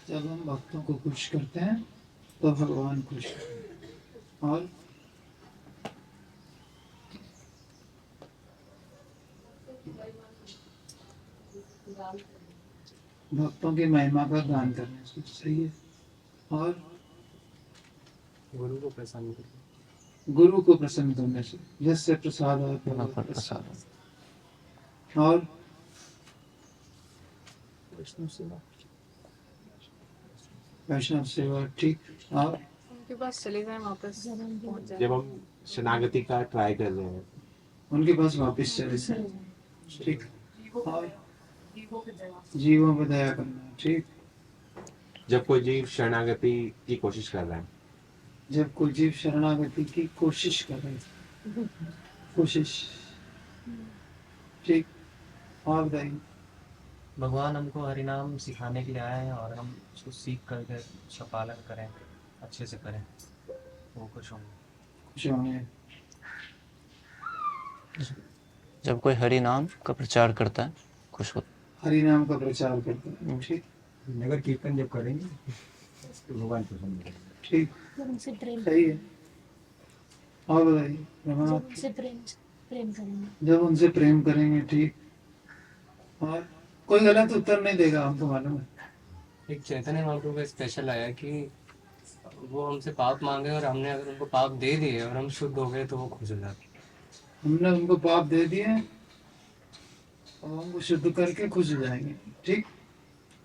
जब हम भक्तों को खुश करते हैं तो भगवान खुश होते हैं। और भक्तों की महिमा का गान करने से सही है। और गुरु को प्रसन्न करना, गुरु को प्रसन्न करने से यस्य प्रसाद प्रसाद। और वैष्णव सेवा, वैष्णव सेवा, ठीक। और उनके पास चले जाए वापस पहुंच जाए। जब हम शरणागति का ट्राई कर रहे हैं, उनके पास वापस चले जाए, ठीक। और जीवों पर दया करना, ठीक। जब कोई जीव शरणागति की कोशिश कर रहा है, जब कोई जीव शरणागति की कोशिश कर रहे हैं, कोशिश, ठीक। और बताइए। भगवान हमको हरिनाम सिखाने के लिए आए हैं और हम उसको सीख करके उसका पालन करें, अच्छे से करें, वो खुश होंगे। खुश होंगे। जब कोई हरि नाम का प्रचार करता है खुश होता हरि नाम का प्रचार करते हैं, ठीक। नगर कीर्तन जब करेंगे तो भगवान प्रसन्न होंगे। ठीक, उनसे प्रेम, सही है। और बताइए। जब उनसे प्रेम करेंगे, जब उनसे प्रेम करेंगे, ठीक। और कोई गलत उत्तर नहीं देगा, हमको मालूम है। एक चैतन्य महाप्रभु का स्पेशल आया कि वो हमसे पाप मांगे और हमने अगर उनको पाप दे दिए और हम शुद्ध हो गए तो वो खुश हो जाते। हमने उनको पाप दे दिए और हमको शुद्ध करके खुश हो जाएंगे, ठीक।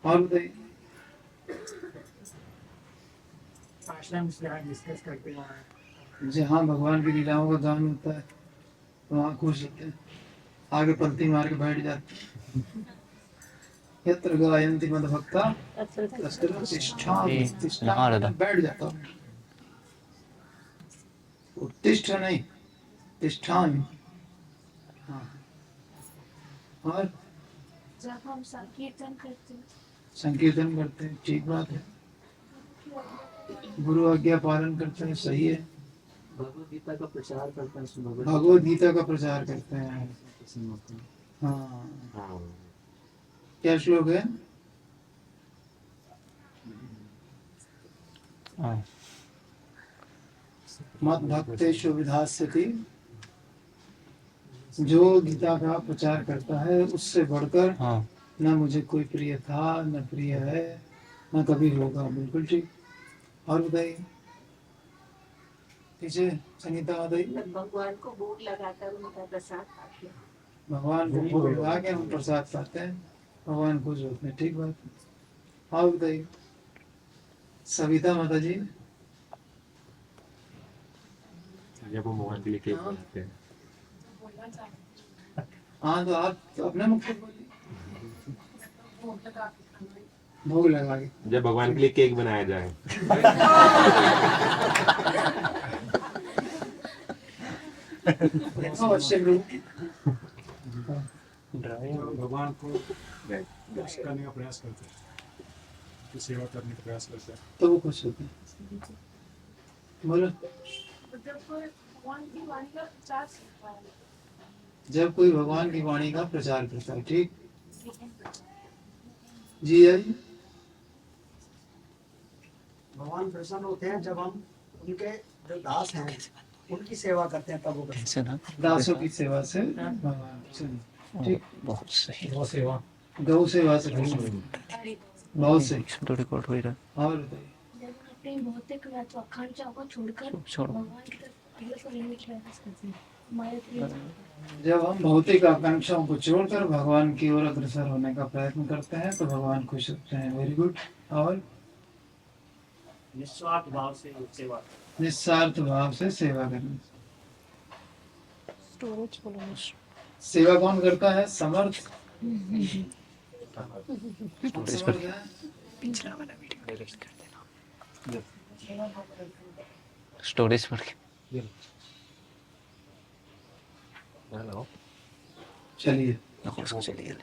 और बताइए। आश्रम से आज डिस्कस करते हैं, जहाँ भगवान की लीलाओं का गान होता है वहाँ खुश होते हैं, आगे पंक्ति मार के बैठ जाते हैं। यत्र गायन्ति मद्भक्ता तत्र तिष्ठामि, तिष्ठामि, बैठ जाता हूँ। उत्तिष्ठ नहीं, तिष्ठामि। हाँ। और जब हम संकीर्तन करते हैं, संकीर्तन करते हैं, ठीक बात है। गुरु आज्ञा पालन करते हैं, सही है। भगवद गीता का प्रचार करते हैं, भगवद गीता का प्रचार करते हैं। हाँ, हाँ, क्या श्लोक है? है। मत भक्तेषु विधास्यति, जो गीता का प्रचार करता है उससे बढ़कर हाँ, न मुझे कोई प्रिय था, न प्रिय है, न कभी होगा। बिल्कुल ठीक। और बताइए पीछे संगीता बताइए। भगवान को भोग लगाकर उनका प्रसाद खाते हैं। भगवान को भोग लगा के हम प्रसाद पाते हैं, भगवान खुश होते हैं, ठीक बात है। और बताइए सविता माता जी। जब हम भगवान के लिए केक बनाते हैं, हाँ तो आप अपने मुख से बोलिए। भोग लगा के। जब भगवान के लिए केक बनाया जाए, अवश्य रूप। भगवान को खुश करने का प्रयास करते हैं, उनकी सेवा करने का प्रयास करते हैं, तो वो खुश होते हैं। बोलो। जब कोई भगवान की वाणी का प्रचार करता है, ठीक। जी आई। भगवान प्रसन्न होते हैं जब हम उनके जो दास हैं उनकी सेवा करते हैं, तब वो प्रसन्न ऐसे ना दासों की सेवा से भगवान प्रसन्न, ठीक। बहुत सही। गौ सेवा, गौ सेवा से बहुत सही। तो रिकॉर्ड हो ही रहा और बताइए। जब हम अपने भौतिक महत्वाकांक्षा को छोड़कर छोड़ो। भगवान की तरफ अग्रसर होने की प्रयास करते हैं, हमारे प्रिय जब हम भौतिक आकांक्षाओं को छोड़कर भगवान की ओर अग्रसर होने का प्रयत्न करते हैं तो भगवान खुश होते हैं। Very good. और निस्वार्थ भाव से सेवा। निस्वार्थ भाव से सेवा करनी। स्टोरेज बोलो। सेवा कौन करता है? समर्थ। समर्थ है। पिछला वाला वीडियो डिलीट कर देना, स्टोरेज पर। हेलो, चलिए चलिए।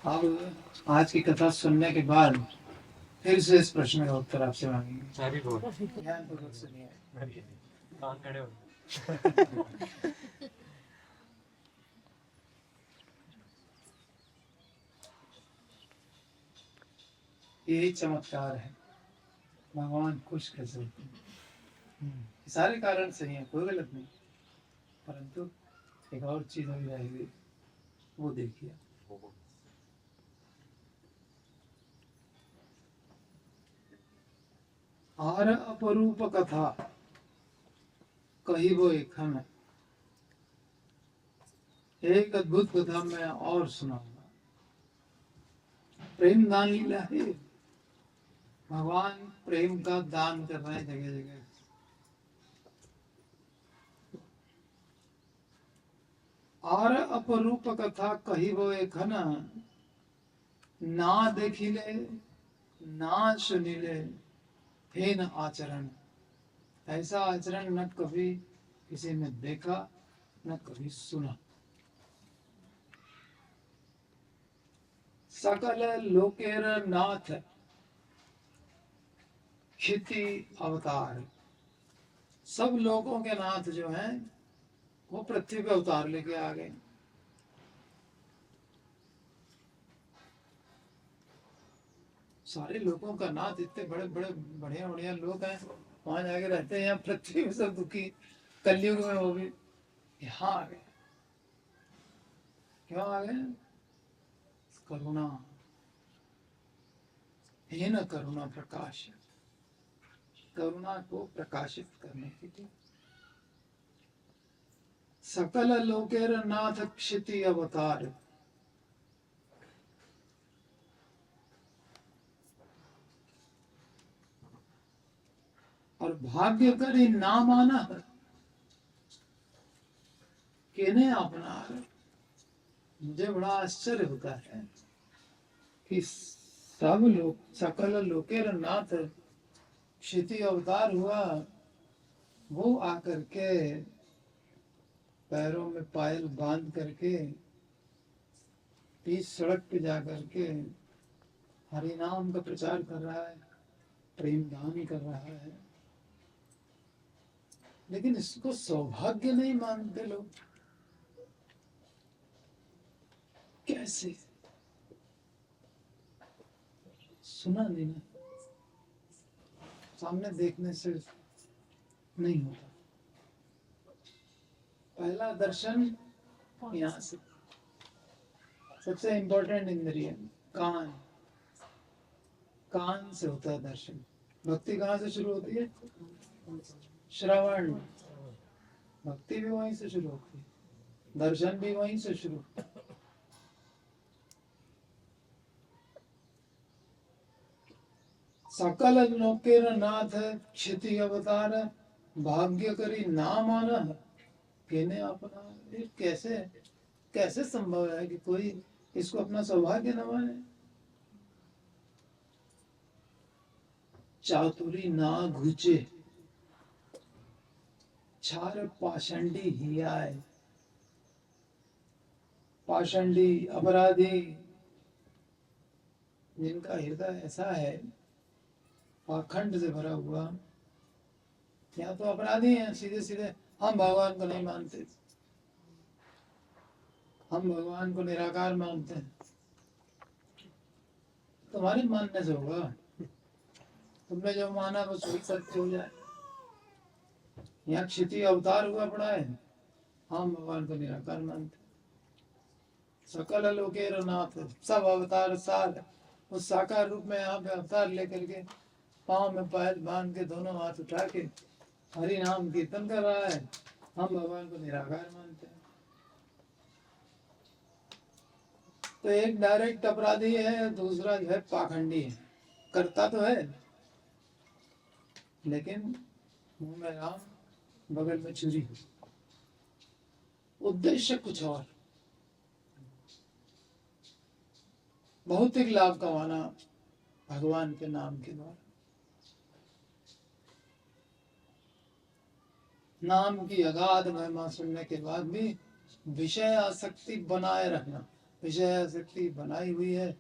अब आज की कथा सुनने के बाद फिर से इस प्रश्न का उत्तर आपसे मांगेंगे। हरी बोल, ध्यानपूर्वक सुनिए। कान खड़े हो। यही चमत्कार है, भगवान खुश कैसे होते हैं। ये सारे कारण सही है, कोई गलत नहीं, परंतु एक और चीज अभी रह गई, वो देखिए। आर अपरूप कथा कही वो एक है। एक अद्भुत कथा मैं और सुनाऊंगा। प्रेम दान लीला है, भगवान प्रेम का दान कर रहे हैं जगह जगह। और अपरूप कथा कही वो एक ना देखिले ना सुनिले हीन आचरण। ऐसा आचरण न कभी किसी ने देखा न कभी सुना। सकल लोकेर नाथ क्षिति अवतार। सब लोगों के नाथ जो हैं वो पृथ्वी पे अवतार लेके आ गए। सारे लोगों का नाथ, इतने बड़े बड़े बढ़िया बढ़िया लोग हैं, वहां जाके रहते हैं। यहाँ पृथ्वी में सब दुखी, कलयुग में वो भी यहाँ आ गए। क्यों आ गए? करुणा, हीन करुणा प्रकाश, करुणा को प्रकाशित करने के लिए। सकल लोकेर नाथ क्षिति अवतार। और भाग्य करी ना माना केने अपना। मुझे बड़ा आश्चर्य होता है कि सब लोग, सकल लोकेर नाथ क्षिति अवतार हुआ, वो आकर के पैरों में पायल बांध करके बीच सड़क पे जा करके हरि नाम का प्रचार कर रहा है, प्रेम दान कर रहा है। लेकिन इसको सौभाग्य नहीं मानते लोग। कैसे? सुना नहीं ना, सामने देखने से नहीं होता। पहला दर्शन यहाँ से, सबसे इंपॉर्टेंट इंद्रिय कान, कान से होता है दर्शन। भक्ति कहाँ से शुरू होती है? श्रवण। भक्ति भी वहीं से शुरू होती है, दर्शन भी वहीं से शुरू। सकल लोकेर नाथ क्षिति अवतार। भाग्य करी ना माना केने अपना। ये कैसे कैसे संभव है कि कोई इसको अपना सौभाग्य न माने? चातुरी ना घुचे छार पाषंडी ही आए। पाषंडी, अपराधी, जिनका हृदय ऐसा है पाखंड से भरा हुआ, या तो अपराधी हैं, सीधे सीधे हम भगवान को नहीं मानते, हम भगवान को निराकार मानते हैं। तुम्हारे मानने से होगा, तुमने जो माना वो सही सत्य हो जाए। यहाँ क्षिति अवतार हुआ पड़ा है, हम भगवान को निराकार मानते। सकल लोकेर नाथ, सब अवतार सार उस साकार रूप में यहाँ पे अवतार लेकर के पाँव में पायल बांध के दोनों हाथ उठा के हरि नाम कीर्तन कर रहा है। हम भगवान को निराकार मानते हैं। तो एक डायरेक्ट अपराधी है, दूसरा जो है पाखंडी है। करता तो है लेकिन मुंह में राम, बगल में छुरी, उद्देश्य कुछ और। भौतिक लाभ कमाना भगवान के नाम के द्वारा। नाम की अगाध महिमा सुनने के बाद भी विषय आसक्ति बनाए रखना। विषय आसक्ति बनाई हुई है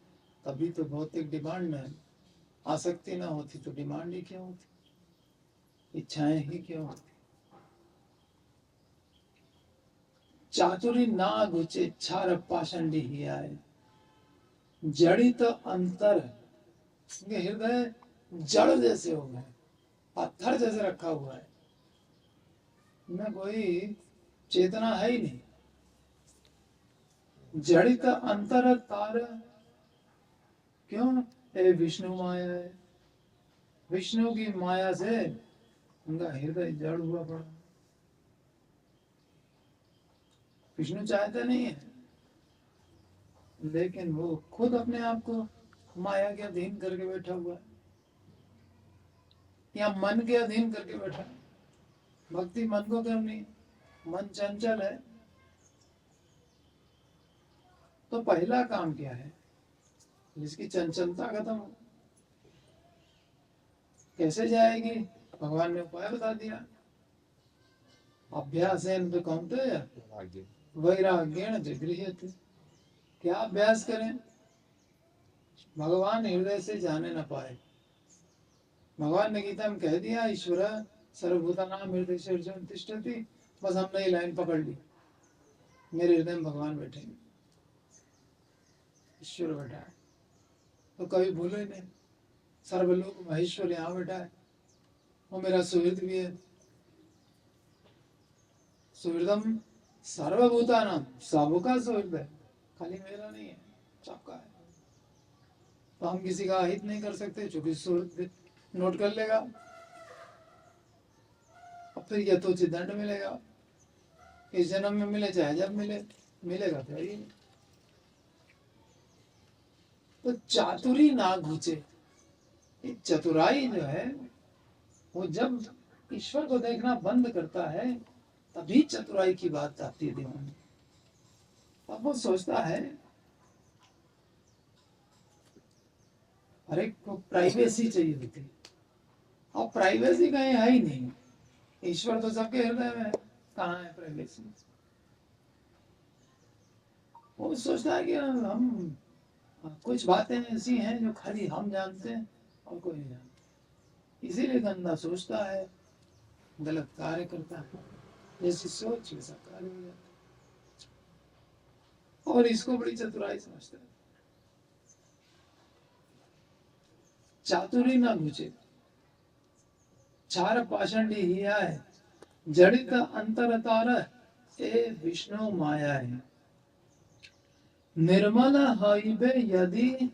तभी तो भौतिक डिमांड में है। आसक्ति ना होती तो डिमांड ही क्यों होती, इच्छाएं ही क्यों होती। चातुरी ना घुचे छार पाषंडी ही आए। जड़ित अंतर उनके हृदय जड़ जैसे हो गए, पत्थर जैसे रखा हुआ है, इनमें कोई चेतना है ही नहीं। जड़ित अंतर तार, क्यों? ये विष्णु माया है, विष्णु की माया से उनका हृदय जड़ हुआ पड़ा। विष्णु चाहते नहीं है, लेकिन वो खुद अपने आप को माया के अधीन करके बैठा हुआ है, या मन के अधीन करके बैठा है। भक्ति मन को करनी, मन चंचल है। तो पहला काम क्या है? जिसकी चंचलता खत्म हो, कैसे जाएगी? भगवान ने उपाय बता दिया, अभ्यासेन तो कौन्तेय वैराग्येण जिगृह्यते। क्या अभ्यास करें? भगवान हृदय से जाने न पाए। भगवान ने गीता में कह दिया, ईश्वर सर्वभूतानां हृदय से अर्जुन तिष्ठति। बस हमने ये लाइन पकड़ ली, मेरे हृदय में भगवान बैठेंगे, ईश्वर बैठा है। तो कभी भूलो ही नहीं, सर्वलोक महेश्वर यहाँ बैठा है, वो मेरा सुहृद भी है। सुहृदम सर्वभूतानां, सबका सुहृद है, खाली मेरा नहीं है, सबका है। तो हम किसी का हित नहीं कर सकते, चूंकि सुहृद नोट कर लेगा और फिर यथोचित दंड मिलेगा। इस जन्म में मिले चाहे जब मिले, मिलेगा तो ही। तो चातुरी ना घुचे। चतुराई जो है वो जब ईश्वर को देखना बंद करता है तभी चतुराई की बात आती है दिमाग में। अब वो सोचता है हर एक को प्राइवेसी चाहिए होती है, और प्राइवेसी कहीं है ही नहीं। ईश्वर तो सबके हृदय में है, कहाँ है प्राइवेसी? वो सोचता है कि हम कुछ बातें ऐसी हैं जो खाली हम जानते हैं और कोई नहीं जानता। इसीलिए गंदा सोचता है, गलत कार्य करता है, जैसी सोच वैसा कार्य हो जाता है। और इसको बड़ी चतुराई समझता है। चातुरी ना घुचे, चार पाषंडी ही आए, जड़ित अंतर तार, ए विष्णु माया है। निर्मल हईबे यदि,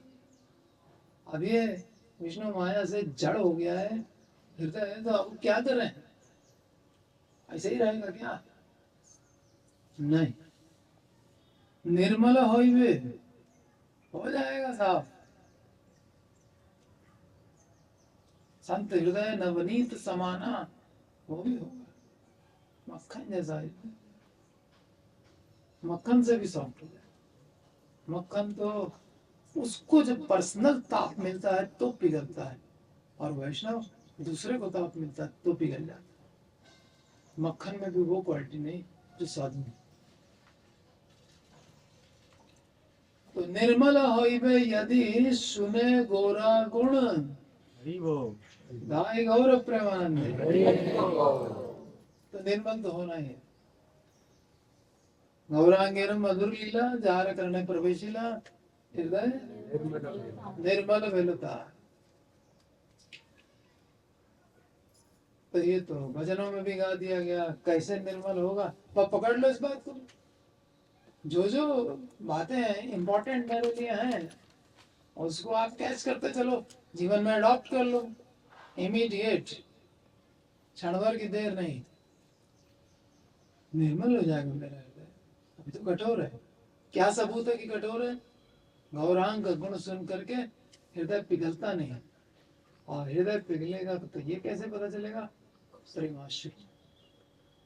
अब ये विष्णु माया से जड़ हो गया है हृदय, तो अब क्या कर रहे हैं? ऐसे ही रहेगा क्या? नहीं, निर्मल हईबे हो जाएगा साफ। संत हृदय नवनीत समाना, वो भी होगा मक्खन जैसा है, मक्खन से भी सॉफ्ट हो जाए। मक्खन तो उसको जब पर्सनल ताप मिलता है तो पिघलता है, और वैष्णव दूसरे को ताप मिलता है तो पिघल जाता है। मक्खन में भी वो क्वालिटी नहीं जो साधु है। तो निर्मल होइबे यदि सुने गोरा गुण, गाय गौर प्रेमानंद। तो निर्मल तो होना ही है। गौरांगेर मधुर लीला जार करने प्रवेशिला, हृदय निर्मल वेलता। तो ये तो भजनों में भी गा दिया गया, कैसे निर्मल होगा। पर पकड़ लो इस बात को, जो जो बातें इंपॉर्टेंट मेरे लिए हैं उसको आप कैच करते चलो, जीवन में अडॉप्ट कर लो। इमीडिएट, क्षण भर की देर नहीं, निर्मल हो जाएगा मेरा हृदय। अभी तो कठोर है। क्या सबूत है कि कठोर है? गौरांग का गुण सुन करके हृदय पिघलता नहीं, और हृदय पिघलेगा तो ये कैसे पता चलेगा? प्रेमाश्रु,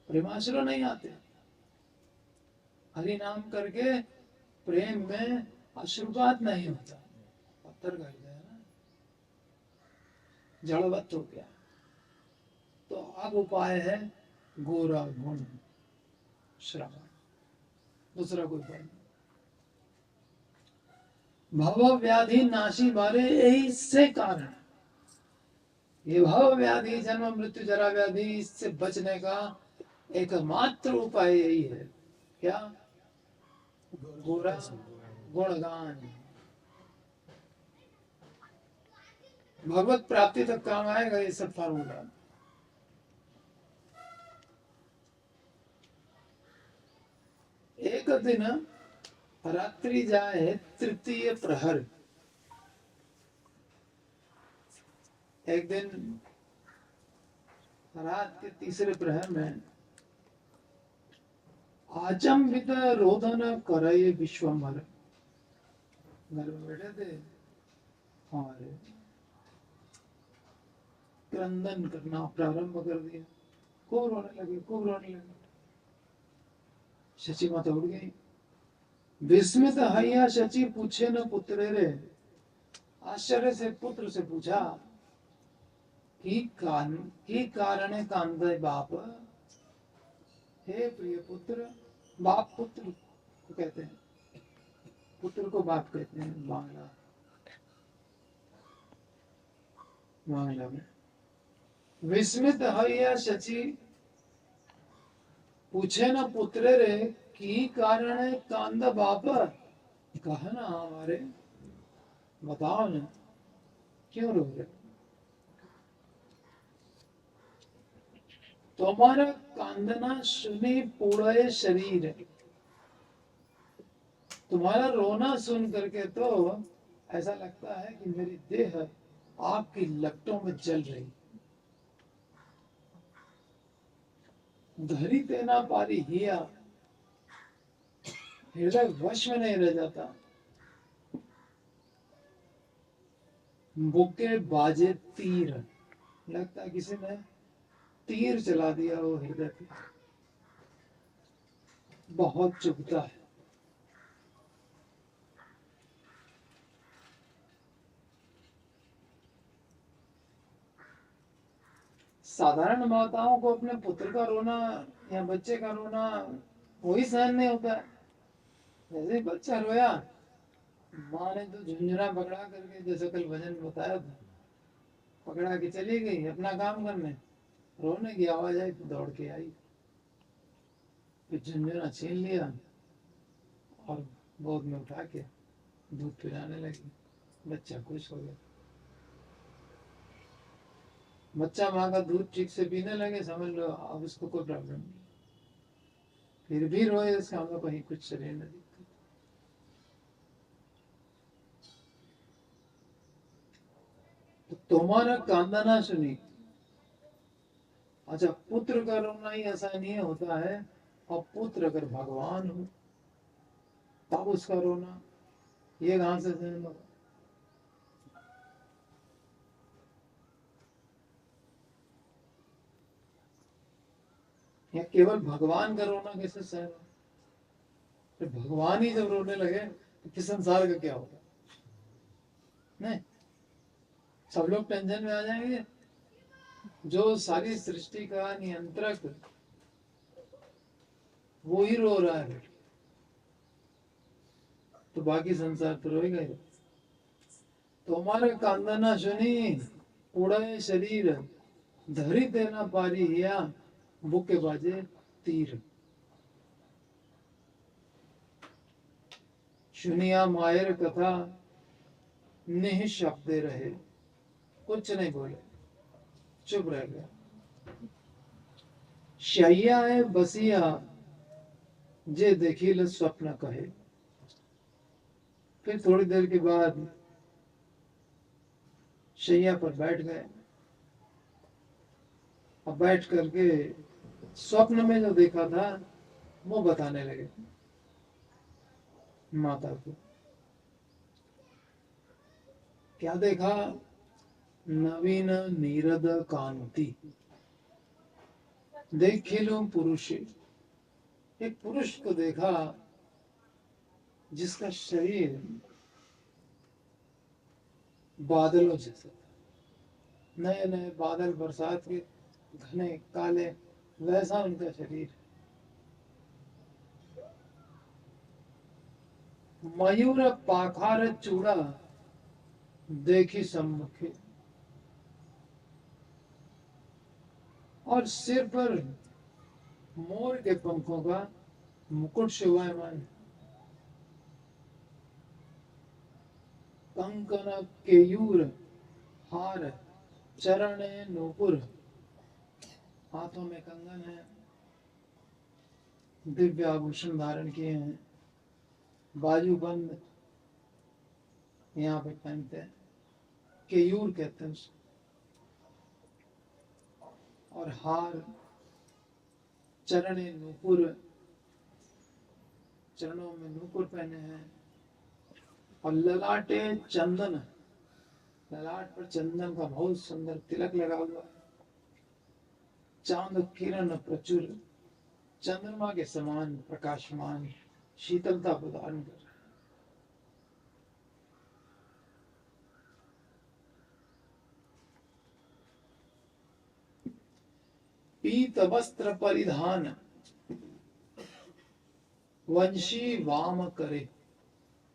प्रेमाश्रु नहीं आते। हरि नाम करके प्रेम में अश्रुपात नहीं होता। पत्थर का हृदय है ना, जड़वत हो गया। तो अब उपाय है गोरा गुण श्रवण, दूसरा कोई उपाय नहीं। भव व्याधि नाशी बारे, यही से कारण ये भव व्याधि, जन्म मृत्यु जरा व्याधि, इससे बचने का एकमात्र उपाय यही है। क्या? गोरा गुणगान। भगवत प्राप्ति तक काम आएगा ये सब फार्मूला। एक दिन रात्रि जाए तृतीय प्रहर, एक दिन रात के तीसरे प्रहर में आचंबित रोदन करे विश्वम्भर, घर में बैठे थे और क्रंदन करना प्रारंभ कर दिया, खूब रोने लगे, खूब रोने लगे। शची माता उड़ गई। विस्मित हैया शची पूछे न पुत्रे रे, आश्चर्य से पुत्र से पूछा कि कारण कांदे बाप। हे प्रिय पुत्र, बाप पुत्र को कहते हैं, पुत्र को बाप कहते हैं बांग्ला में। विस्मित हैया शची पूछे न पुत्र रे की कारण कांद बाप, कहा ना हमारे, बताओ ना क्यों रो रहे? तुम्हारा कांदना सुनी पूरे शरीर, तुम्हारा रोना सुन करके तो ऐसा लगता है कि मेरी देह आपकी लपटों में जल रही। धरी तेना पारी हिया, हृदय वश में नहीं रह जाता। बुके बाजे तीर, लगता है किसी ने तीर चला दिया वो हृदय पे, बहुत चुभता है। साधारण माताओं को अपने पुत्र का रोना या बच्चे का रोना वही सहन नहीं होता है। जैसे बच्चा रोया, माँ ने तो झुंझुना पकड़ा करके, जैसे कल भजन बताया था, पकड़ा के चली गई अपना काम करने, रोने की आवाज आई तो दौड़ के आई, फिर झुंझुना छीन लिया और गोद में उठा के दूध पिलाने लगी। बच्चा खुश हो गया। बच्चा माँ का दूध ठीक से पीने लगे, समझ लो अब उसको कोई प्रॉब्लम नहीं। फिर भी रोए, इसका मतलब कहीं कुछ शरीर में दिक्कत। तो तुम्हारा कांदना सुनी। अच्छा, पुत्र का रोना ही ऐसा नहीं होता है, और पुत्र अगर भगवान हो तब उसका रोना, ये कहां से सहन होगा? या केवल भगवान का रोना कैसे सहन हो? तो भगवान ही जब रोने लगे तो किस संसार का क्या होगा? नहीं, सब लोग टेंशन में आ जाएंगे। जो सारी सृष्टि का नियंत्रक वो ही रो रहा है तो बाकी संसार तो रोएगा ही। तुम्हारे कांदना सुनी उड़े शरीर, धरी देना पारी हिया, बुके बाजे तीर। सुनिया मायर कथा, निःशब्दे रहे, कुछ नहीं बोले, चुप रह गया। शैया है बसिया, जे देखिल स्वप्न कहे। फिर थोड़ी देर के बाद शैया पर बैठ गए, और बैठ करके स्वप्न में जो देखा था वो बताने लगे माता को। क्या देखा? नवीन नीरद कांति, देखिलो पुरुष। एक पुरुष को देखा जिसका शरीर बादलों जैसा था, नए नए बादल, बरसात के घने काले, वैसा उनका शरीर। मयूर पाखार चूड़ा, देखी सम्मुखे। और सिर पर मोर के पंखों का मुकुट शोभायमान। कंकन केयूर हार चरण नूपुर, हाथों में कंगन है, दिव्य आभूषण धारण किए हैं, बाजूबंद यहाँ पे पहनते हैं, केयूर कहते हैं उसको, और हार चरण नूपुर, चरणों में नूपुर पहने हैं, और ललाटे चंदन, ललाट पर चंदन का बहुत सुंदर तिलक लगा हुआ है, चांद किरण प्रचुर, चंद्रमा के समान प्रकाशमान, शीतलता प्रदान कर रहा है। पीत वस्त्र परिधान, वंशी वाम करे,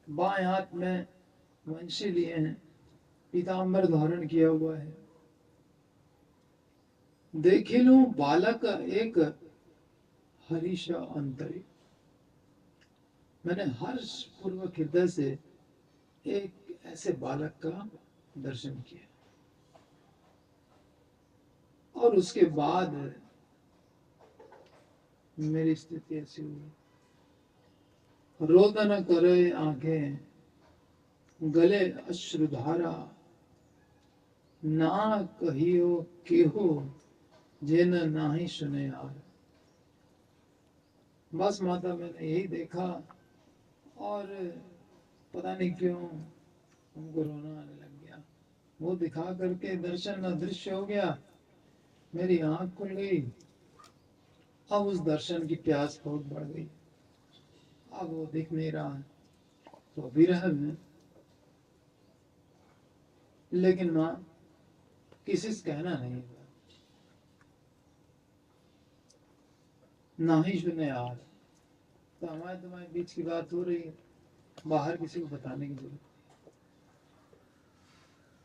बाएं हाथ में वंशी लिए हैं, पीतांबर धारण किया हुआ है। देखिलु बालक एक हरीश अंतरे, मैंने हर्ष पूर्वक हृदय से एक ऐसे बालक का दर्शन किया। और उसके बाद मेरी स्थिति ऐसी हुई, रोदन करे आंखें, गले अश्रुधारा, ना कहियो केहो जिन नाही सुने यार। बस माता मैंने यही देखा और पता नहीं क्यों हमको रोना आने लग गया। वो दिखा करके दर्शन अदृश्य हो गया, मेरी आंख खुल गई। अब उस दर्शन की प्यास बहुत बढ़ गई। अब वो दिख नहीं रहा है तो विरह में, लेकिन माँ किसी से कहना नहीं है, ना ही सुने यार। तो हमारे तुम्हारे बीच की बात हो रही है, बाहर किसी को बताने की जरूरत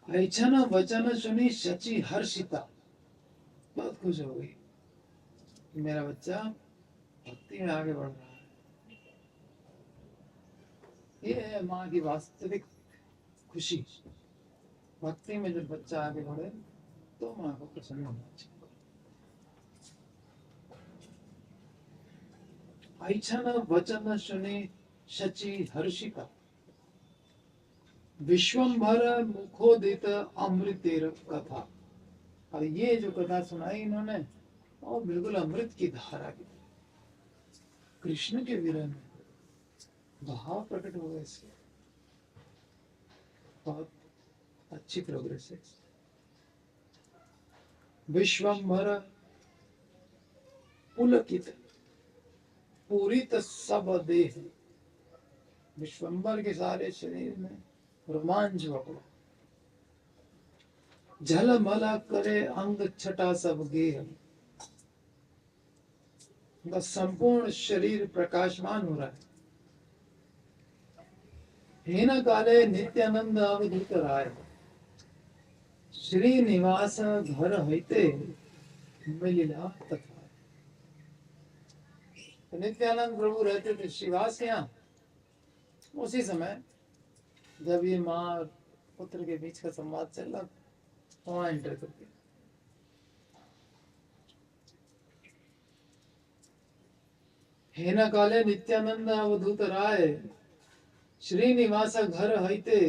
नहीं। ऐसा ना वचन सुनी सची हर्षिता, बहुत खुश हो गई कि मेरा बच्चा भक्ति में आगे बढ़ रहा है। ये है माँ की वास्तविक खुशी। भक्ति में जब बच्चा आगे बढ़े तो माँ को प्रसन्न होना चाहिए। ऐसा न वचन सुनी सची हर्षिता, विश्वंभर मुखोदित अमृतेर कथा। और ये जो कथा सुनाई इन्होंने, और बिल्कुल अमृत की धारा की, कृष्ण के विरह में भाव प्रकट हो गए। इससे बहुत अच्छी प्रोग्रेस है। विश्वंभर पुलकित पूरित सब देह, विश्वंभर के सारे शरीर में रोमांच पकड़ा। झलमल करे अंग छटा सब गेह, बस संपूर्ण शरीर प्रकाशमान हो रहा है। हेन काले नित्यानंद अवधूत राय, श्री निवास घर होते मिलिला तथा। तो नित्यानंद प्रभु रहते थे श्रीवास के यहाँ। उसी समय जब ये माँ और पुत्र के बीच का संवाद चल रहा, वहां एंटर कर दिया। हेना काले नित्यानंद अवधूत राय, श्रीनिवास घर हईते,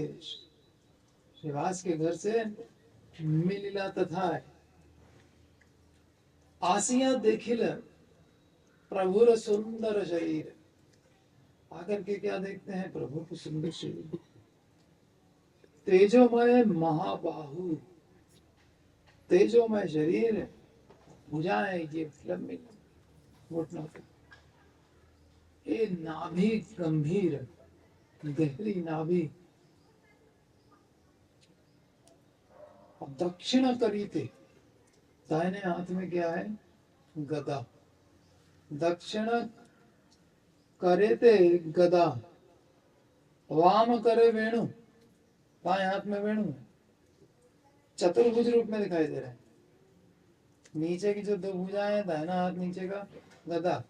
श्रीवास के घर से मिलिला तथा। आसिया देखिल प्रभुर सुंदर शरीर, आकर के क्या देखते हैं? प्रभु को सुंदर शरीर, तेजोमय महाबाहु, तेजोमय शरीर, भुजाएं ये लंबी घुटनों तक, ये नाभि गंभीर, गहरी नाभि, और दक्षिण करीते, दाहिने हाथ में क्या है? गदा। दक्षिण करेते गदा, वाम करे वेणु, बाएं हाथ में वेणु, चतुर्भुज रूप में दिखाई दे रहा है। नीचे की जो दो भुजाएं हैं, दाहिना हाथ नीचे का गदा,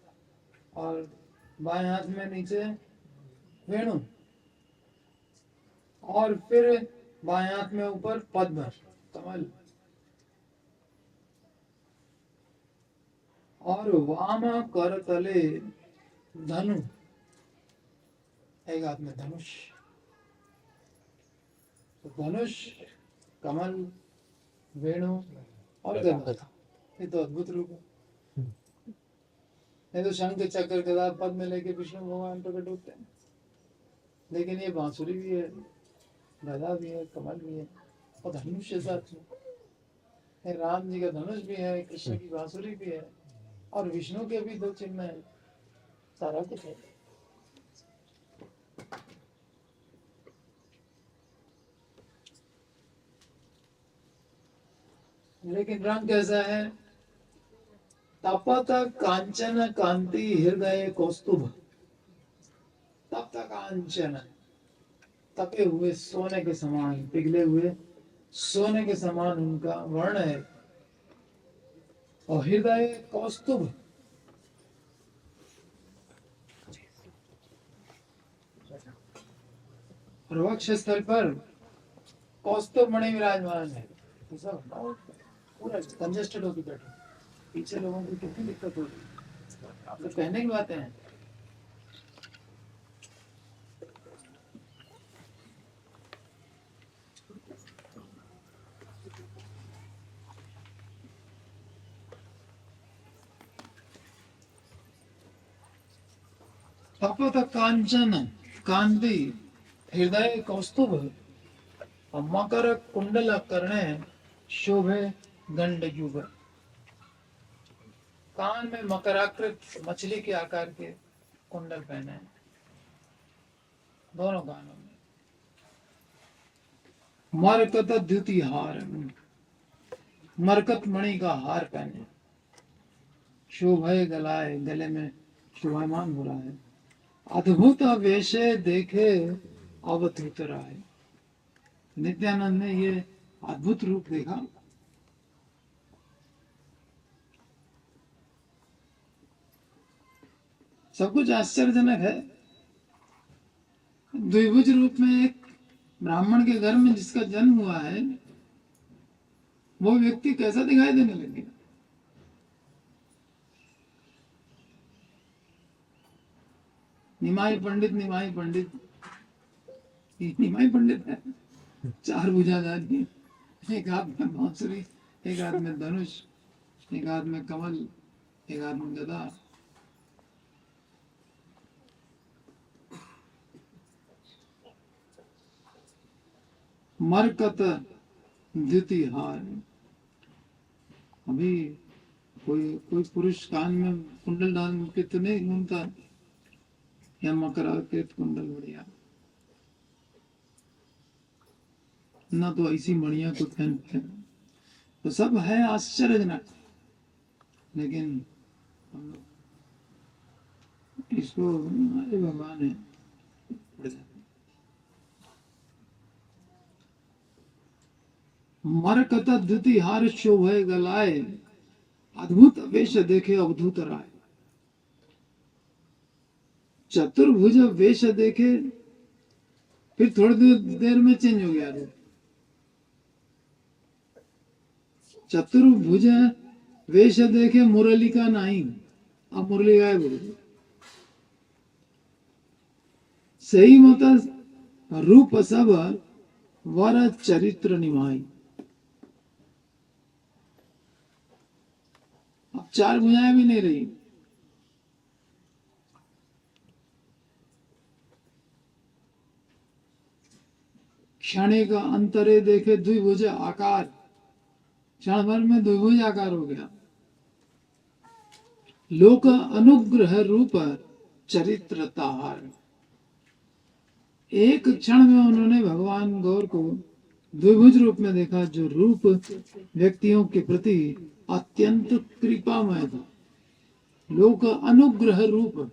और बाएं हाथ में नीचे वेणु, और फिर बाएं हाथ में ऊपर पद्म। कमल, और वाम कर तले धनु, एक हाथ में धनुष। तो धनुष, कमल, वेणु और गदा, ये तो अद्भुत रूप है। नहीं तो शंख चक्र गदा पद में लेके विष्णु भगवान प्रकट होते हैं, लेकिन ये बांसुरी भी है, गदा भी है, कमल भी है और धनुष के साथ में राम जी का धनुष भी है, कृष्ण की बांसुरी भी है और विष्णु के भी 2 चिन्ह है, सारा कुछ है। लेकिन रंग कैसा है? तपत कांचन कांति हृदय कौस्तुभ। तप्त कांचन, तपे हुए सोने के समान, पिघले हुए सोने के समान उनका वर्ण है, और हृदय कौस्तुभ, और वक्ष स्थल पर कौस्तुभ मणि विराजमान है। तो सब पूरा कंजेस्टेड होकर बैठे, पीछे लोगों को कितनी दिक्कत हो रही, तो कहने की बातें हैं। तपत कांचन कांति हृदय कौस्तुभ, मकर कुंडल कर्णे शोभे गंडयुग। कान में मकराकृत मछली के आकार के कुंडल पहने हैं, दोनों कानों में। मरकत द्युति हार, मरकत मणि का हार पहने, शोभे गलाए, गले में शोभायमान हो रहा है। अद्भुत वेशे देखे अवधूत राय। नित्यानंद ने ये अद्भुत रूप देखा। सब कुछ आश्चर्यजनक है। द्विभुज रूप में एक ब्राह्मण के घर में जिसका जन्म हुआ है, वो व्यक्ति कैसा दिखाई देने लग गया। निमाई पंडित, निमाई पंडित, निमाई पंडित है, 4 भुजाधारी, एक हाथ में बांसुरी, एक हाथ में धनुष, एक हाथ में कमल, एक हाथ में गदा। मरकत द्युति हार। अभी कोई पुरुष कान में कुंडल डाल के तो नहीं घूमता, या मकराकृत कुंडल बढ़िया, ना तो ऐसी मणिया को पहनते हैं। तो सब है आश्चर्यजनक, लेकिन हम लोग इसको अरे भगवान है। मरकत द्युति हार शोभे गलाए, अद्भुत वेश देखे अवधूत राय। चतुर्भुज वेश देखे, फिर थोड़ी देर में चेंज हो गया रूप। चतुर्भुज वेश देखे मुरली का नहीं, अब मुरली गायब हो गई। सही मत रूप सब वर चरित्र निभाई। अब 4 भुजाएं भी नहीं रही। क्षणिक अंतरे देखे द्विभुज आकार, क्षण भर में द्विभुज आकार हो गया। लोक अनुग्रह रूप चरित्र ताहार। एक क्षण में उन्होंने भगवान गौर को द्विभुज रूप में देखा, जो रूप व्यक्तियों के प्रति अत्यंत कृपामय था। लोक अनुग्रह रूप,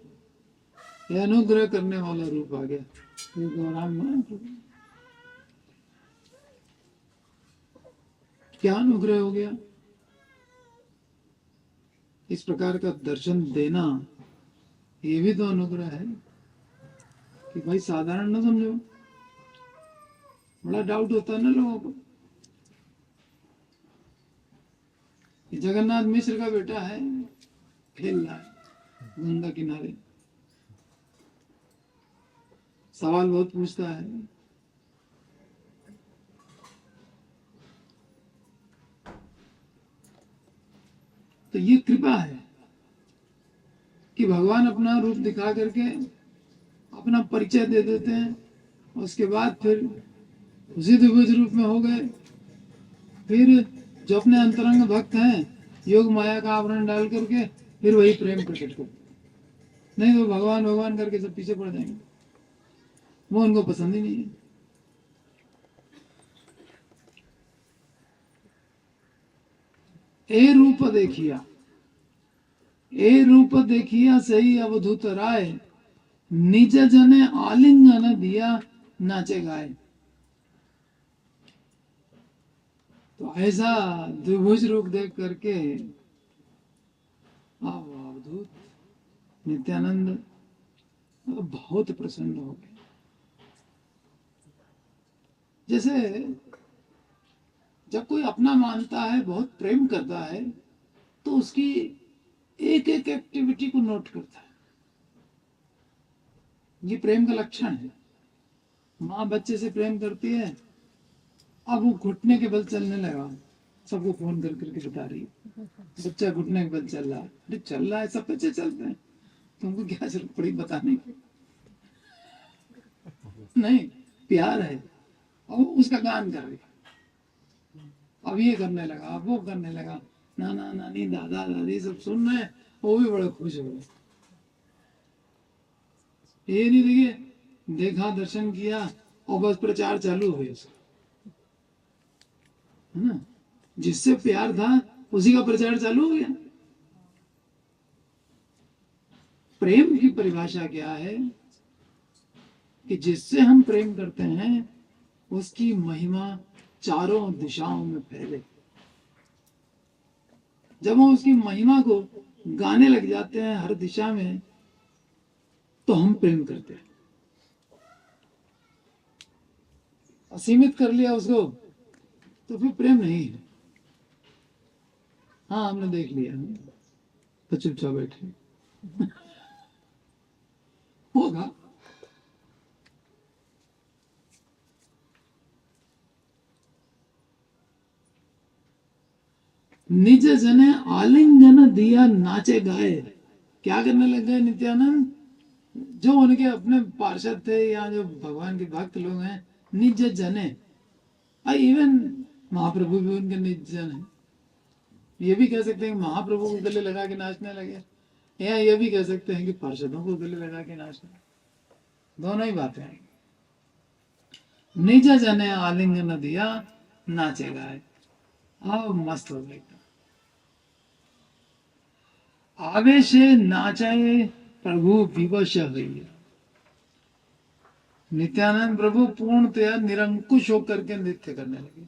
यह अनुग्रह करने वाला रूप आ गया। क्या अनुग्रह हो गया? इस प्रकार का दर्शन देना, ये भी तो अनुग्रह है कि भाई साधारण ना समझो। बड़ा डाउट होता है ना लोगों को, कि जगन्नाथ मिश्र का बेटा है, खेल रहा है गंगा किनारे, सवाल बहुत पूछता है। तो ये कृपा है कि भगवान अपना रूप दिखा करके अपना परिचय दे देते हैं, उसके बाद फिर उसी द्विभुज रूप में हो गए। फिर जो अपने अंतरंग भक्त हैं, योग माया का आवरण डाल करके फिर वही प्रेम प्रकट करते, नहीं तो भगवान भगवान करके सब पीछे पड़ जाएंगे, वो उनको पसंद ही नहीं है। ए रूप देखिया, ए रूप देखिया सही अवधूत राय, निज जने आलिंगन दिया नाचे गाए। तो ऐसा द्विभुज रूप देख करके अवधूत नित्यानंद बहुत प्रसन्न हो गए। जैसे जब कोई अपना मानता है, बहुत प्रेम करता है, तो उसकी एक एक एक्टिविटी को नोट करता है। ये प्रेम का लक्षण है। माँ बच्चे से प्रेम करती है, अब वो घुटने के बल चलने लगा, सबको फोन कर करके बता रही है बच्चा घुटने के बल चल रहा है। अरे चल रहा है, सब बच्चे चलते हैं, तुमको क्या जरूरत पड़ी बताने की? नहीं, प्यार है। अब उसका गान कर रही, अब ये करने लगा, अब वो करने लगा, नाना नानी दादा दादी सब सुन रहे हैं, वो भी बड़े खुश हो गए। ये नहीं देखिए, देखा दर्शन किया और बस प्रचार चालू हो गया, है ना? जिससे प्यार था उसी का प्रचार चालू हो गया। प्रेम की परिभाषा क्या है कि जिससे हम प्रेम करते हैं उसकी महिमा चारों दिशाओं में फैले। जब हम उसकी महिमा को गाने लग जाते हैं हर दिशा में, तो हम प्रेम करते हैं। असीमित कर लिया उसको तो फिर प्रेम नहीं है। हाँ, हमने देख लिया तो चुपचाप बैठे होगा। निज जने आलिंगन दिया नाचे गाए। क्या करने लग गए नित्यानंद? जो उनके अपने पार्षद थे या जो भगवान के भक्त लोग हैं, निज जने, इवन महाप्रभु भी उनके निज जन है। ये भी कह सकते हैं कि महाप्रभु को गले लगा के नाचने लगे, या ये भी कह सकते हैं कि पार्षदों को गले लगा के नाचने। दोनों ही बातें हैं। निज जने आलिंगन दिया नाचे गाए। मस्त हो गए। आवेशे नाचाए प्रभु विवश गई। नित्यानंद प्रभु पूर्णतया निरंकुश होकर के नृत्य करने लगे।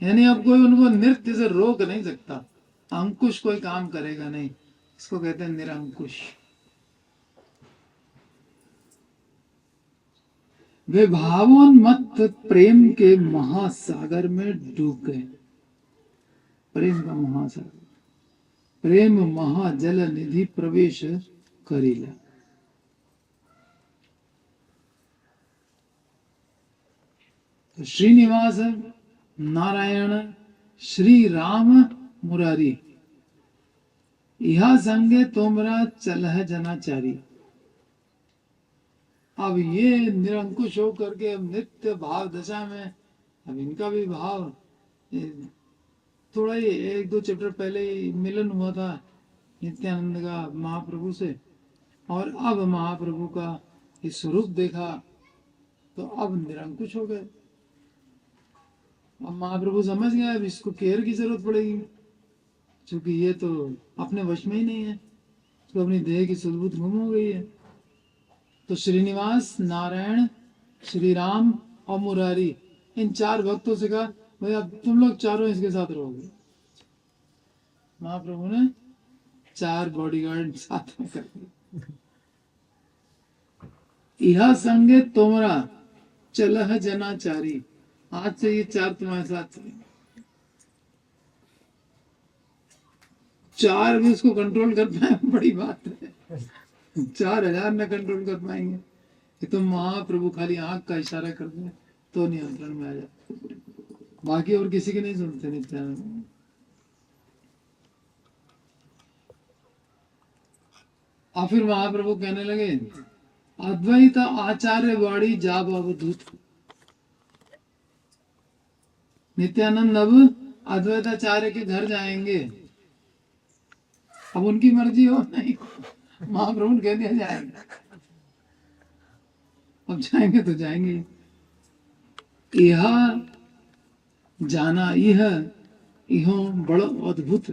यानी अब कोई उनको नृत्य से रोक नहीं सकता। अंकुश कोई काम करेगा नहीं, इसको कहते हैं निरंकुश। वे भावोन्मत्त प्रेम के महासागर में डूब गए। प्रेम का महासागर, प्रेम महाजल निधि प्रवेश करीला। तो श्रीनिवास नारायण श्री राम मुरारी, यह संगे तोमरा चलह जनाचारी। अब ये निरंकुश होकर के नित्य भाव दशा में, अब इनका भी भाव थोड़ा ही 1-2 चैप्टर पहले ही मिलन हुआ था नित्यानंद का महाप्रभु से, और अब महाप्रभु का ये स्वरूप देखा तो अब निरंकुश हो गए। अब महाप्रभु समझ गए अब इसको केयर की जरूरत पड़ेगी, क्योंकि ये तो अपने वश में ही नहीं है, तो अपनी देह की सुधबुद्ध गुम हो गई है। तो श्रीनिवास, नारायण, श्री राम और मुरारी, इन 4 भक्तों से कहा भाई अब तुम लोग चारों इसके साथ रहोगे। महाप्रभु ने 4 बॉडीगार्ड साथ में कर दिए। यह संगे तोमरा चलह जनाचारी, आज से ये 4 तुम्हारे साथ चलेंगे। 4 भी उसको कंट्रोल कर पाए बड़ी बात है, 4000 न कंट्रोल कर पाएंगे। ये तो महाप्रभु खाली आंख का इशारा कर दे तो नियंत्रण में आ जाते, बाकी और किसी की नहीं सुनते नित्यानंद। और फिर महाप्रभु कहने लगे अद्वैत आचार्य वाणी जाब अवधूत। नित्यानंद अब अद्वैताचार्य के घर जाएंगे, अब उनकी मर्जी हो नहीं, महाप्रभु कह दिया जाएंगे, अब जाएंगे तो जाएंगे। यह जाना यह बड़ा अद्भुत,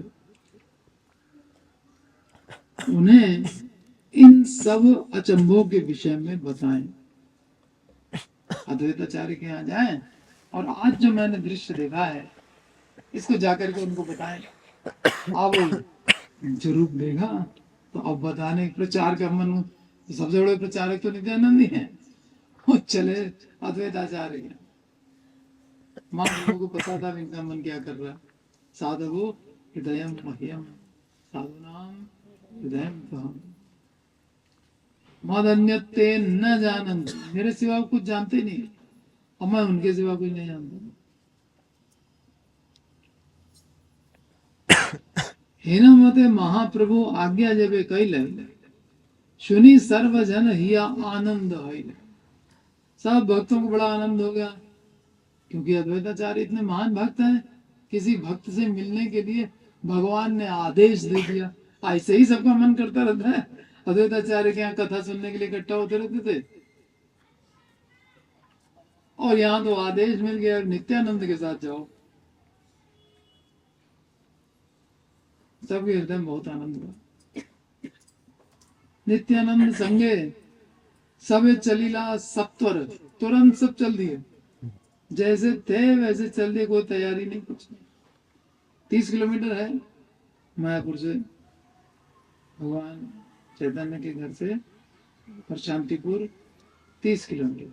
उन्हें इन सब अचंभों के विषय में बताएं। अद्वैताचार्य के यहाँ जाएं और आज जो मैंने दृश्य देखा है इसको जाकर के उनको बताएं। अब जो रूप देखा तो अब बताने प्रचार का मन, तो सबसे बड़े प्रचारक तो नित्यानंद ही है, वो चले अद्वैताचार्य के। माँ को पता था इनका मन क्या कर रहा है। साधवो हृदय मह्यम साधुनाम हृदय मदन्यते न जानन्ति, मेरे सिवा कुछ जानते नहीं और मैं उनके सिवा कुछ नहीं जानता। हेन मते महाप्रभु आज्ञा जब कैले सुनी सर्वजन हिया आनंद हईल। सब भक्तों को बड़ा आनंद हो गया, क्योंकि अद्वैताचार्य इतने महान भक्त हैं, किसी भक्त से मिलने के लिए भगवान ने आदेश दे दिया। ऐसे ही सबका मन करता रहता है, अद्वैताचार्य के यहाँ कथा सुनने के लिए इकट्ठा होते रहते थे, और यहाँ तो आदेश मिल गया नित्यानंद के साथ जाओ। सबके हृदय में बहुत आनंद हुआ। नित्यानंद संगे सबे चलीला सत्वर, तुरंत सब चल दिए, जैसे थे वैसे चल दिए, कोई तैयारी नहीं कुछ नहीं। 30 किलोमीटर है मायापुर से भगवान चैतन्य के घर से प्रशांतिपुर, 30 किलोमीटर,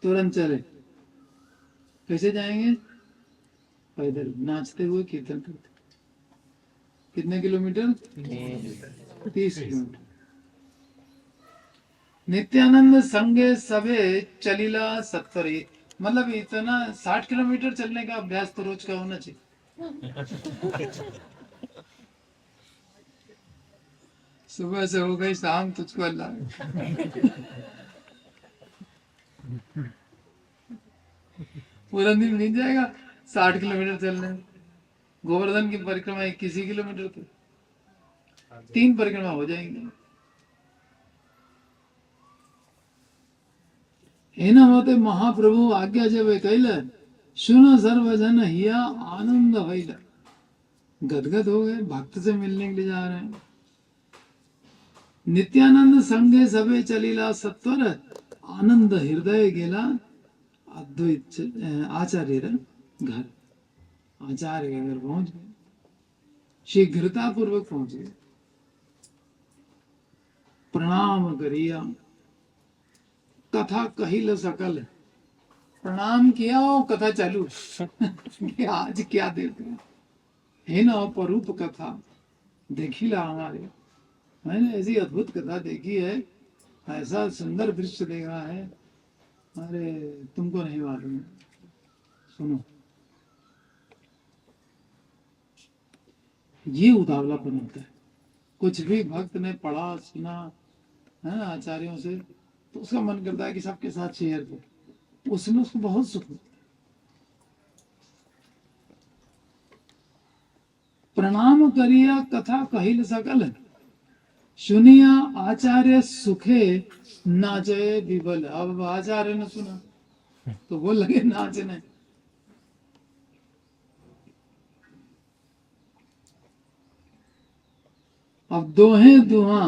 तुरंत चले। कैसे जाएंगे? पैदल, नाचते हुए कीर्तन करते। कितने किलोमीटर? 30 किलोमीटर। नित्यानंद संगे सबे चलीला सत्वरी, मतलब इतना 60 किलोमीटर चलने का अभ्यास तो रोज का होना चाहिए। सुबह से हो गई शाम, तुझको अल्लाह पूरा दिन बीत जाएगा 60 किलोमीटर चलने। गोवर्धन की परिक्रमा 21 किलोमीटर थी, 3 परिक्रमा हो जाएंगी। एना होते महाप्रभु आज्ञा जब कैले सुनो सर्वजन हिया आनंद भइल, गदगद हो गए, भक्त से मिलने के लिए जा रहे हैं। नित्यानंद संगे सबे चलीला सत्वर, आनंद हृदय गेला अद्वैत आचार्य घर। आचार्य के घर पहुंच गए, शीघ्रता पूर्वक पहुंच गए, प्रणाम करिया, कथा कहिल सकल, प्रणाम किया और कथा चालू कि आज क्या देख रहे है ना, अपरूप कथा देखिला हमारे, मैंने ऐसी अद्भुत कथा देखी है, ऐसा सुंदर दृश्य देखा है, अरे तुमको नहीं मालूम है, सुनो। ये उतावलापन होता है। कुछ भी भक्त ने पढ़ा सुना है ना आचार्यों से, तो उसका मन करता है कि सबके साथ शेयर करो, उसमें उसको बहुत सुख मिलता है। प्रणाम करिया कथा कहिल सकल, सुनिया आचार्य सुखे नाचे विबल। अब आचार्य ने सुना तो वो लगे नाचने। अब दोहे दुहा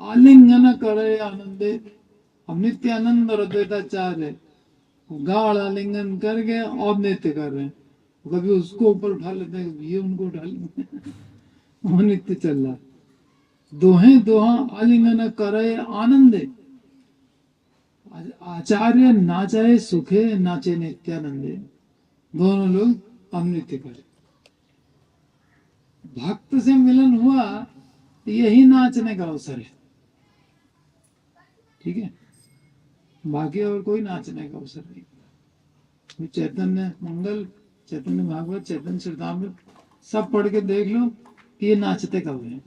आलिंगन करे आनंदे। अब नित्यानंद और अद्वैताचार्य गाढ़ आलिंगन करके और नृत्य कर रहे हैं, कभी उसको ऊपर उठा लेते हैं, कभी ये उनको उठा लेते हैं, वो नृत्य चल रहा। दोहे दोहा आलिंगन करे आनंदे, आचार्य नाचाए सुखे नाचे नित्यानंदे। दोनों लोग अब नृत्य करे। भक्त से मिलन हुआ, यही नाचने का अवसर है। ठीक है, बाकी और कोई नाचने का अवसर नहीं। चैतन्य मंगल, चैतन्य भागवत, चैतन्य चरितामृत सब पढ़ के देख लो कि ये नाचते कब है।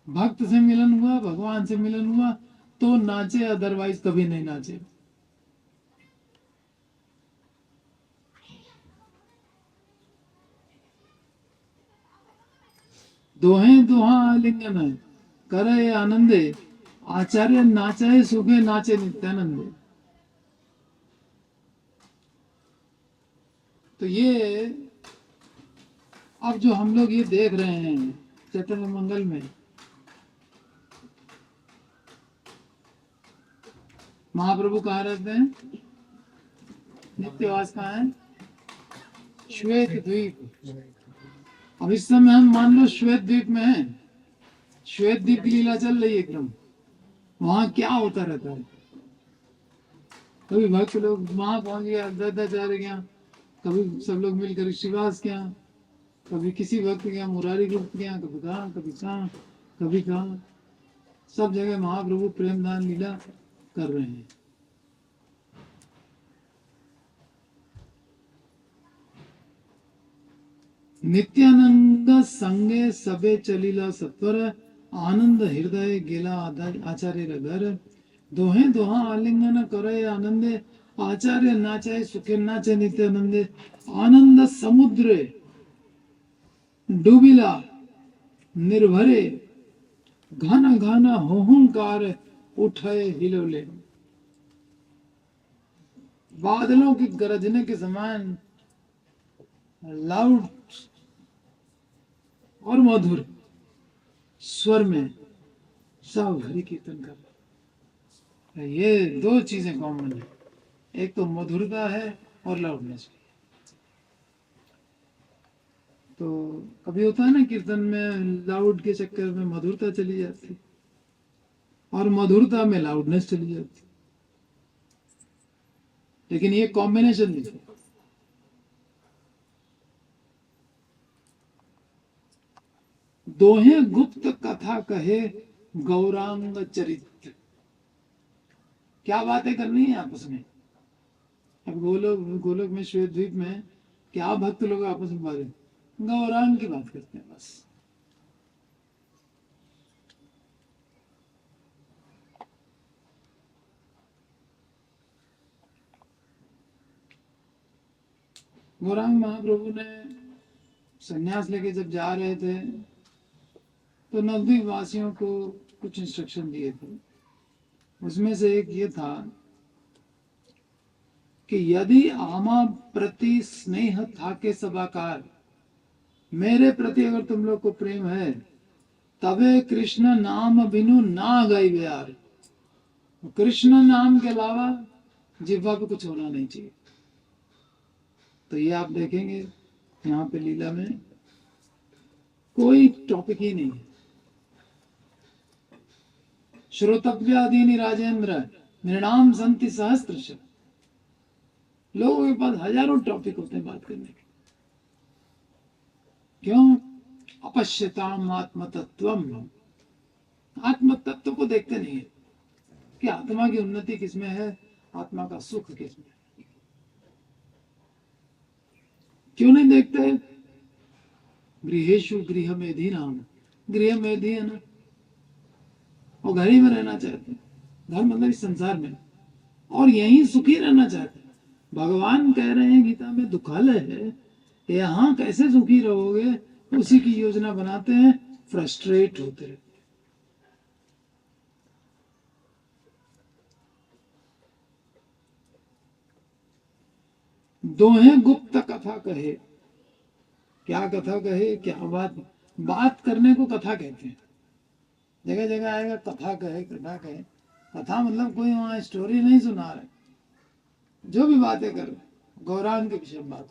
भक्त से मिलन हुआ, भगवान से मिलन हुआ तो नाचे, अदरवाइज कभी नहीं नाचे। दोहे दुहा आलिंगन करे आनंदे, आचार्य नाचे सुखे नाचे नित्यानंदे। तो ये अब जो हम लोग ये देख रहे हैं चैतन्य मंगल में, महाप्रभु कहाँ रहते हैं? नित्यवास कहाँ है? श्वेत द्वीप। अब इस समय हम मान लो श्वेत द्वीप में हैं, श्वेत द्वीप की लीला चल रही है एकदम। वहां क्या होता रहता है? कभी भक्त लोग वहां पहुंच गया दत्ताचार्य के यहाँ, कभी सब लोग मिलकर श्रीवास के यहाँ, कभी किसी भक्त के यहाँ, मुरारी गुप्त के यहाँ, कभी कहाँ कभी कहाँ कभी कहाँ, सब जगह महाप्रभु प्रेमदान लीला कर रहे हैं। नित्यानंद संगे सबे चलीला सत्वर, आनंद हृदय गेला आचार्य घर। दोहे दोहा आलिंगन करे आनंदे, आचार्य नाचे सुखे नाचे नित्यानंदे। आनंद समुद्रे डूबिला निर्भरे, घन घन हुंकार उठाए हिलोले। बादलों की गरजने के समान लाउड और मधुर स्वर में सब हरि कीर्तन कर रहे। ये दो चीजें कॉमन है, एक तो मधुरता है और लाउडनेस भी। तो कभी होता है ना कीर्तन में लाउड के चक्कर में मधुरता चली जाती और मधुरता में लाउडनेस चली जाती, लेकिन ये कॉम्बिनेशन नहीं है। दोहे गुप्त कथा कहे गौरांग चरित्र। क्या बातें करनी है आपस में? अब गोलोक में, श्वेत द्वीप में क्या भक्त लोग आपस में बातें, गौरांग की बात करते हैं बस। गौरांग महाप्रभु ने संन्यास लेके जब जा रहे थे तो नवद्वीप वासियों को कुछ इंस्ट्रक्शन दिए थे। उसमें से एक ये था कि यदि आमा प्रति स्नेह था के सबाकार, मेरे प्रति अगर तुम लोग को प्रेम है, तबे कृष्ण नाम बिनु ना गई यार। कृष्ण नाम के अलावा जिह्वा पे कुछ होना नहीं चाहिए। तो ये आप देखेंगे यहाँ पे लीला में कोई टॉपिक ही नहीं है। श्रोतव्यादीनि राजेंद्र निर्णाम संति सहस्त्रश। लोगों के पास हजारों टॉपिक होते हैं बात करने के। क्यों? अपश्यताम आत्मतत्वम। आत्म तत्व को देखते नहीं है कि आत्मा की उन्नति किसमें है, आत्मा का सुख किसमें है। क्यों नहीं देखते? गृहेषु गृह मेधिनाम। गृह मेधी है ना, वो घर ही में रहना चाहते हैं। घर मतलब इस संसार में, और यहीं सुखी रहना चाहते हैं। भगवान कह रहे हैं गीता में, दुखालय है, यहाँ कैसे सुखी रहोगे, उसी की योजना बनाते हैं, फ्रस्ट्रेट होते रहते हैं। दोहे गुप्त कथा कहे। क्या कथा कहे? क्या बात करने को कथा कहते हैं। जगह जगह आएगा कथा कहे, कथा कहे। कथा मतलब कोई वहां स्टोरी नहीं सुना रहे, जो भी बातें कर रहे गौरांग के विषय में बात।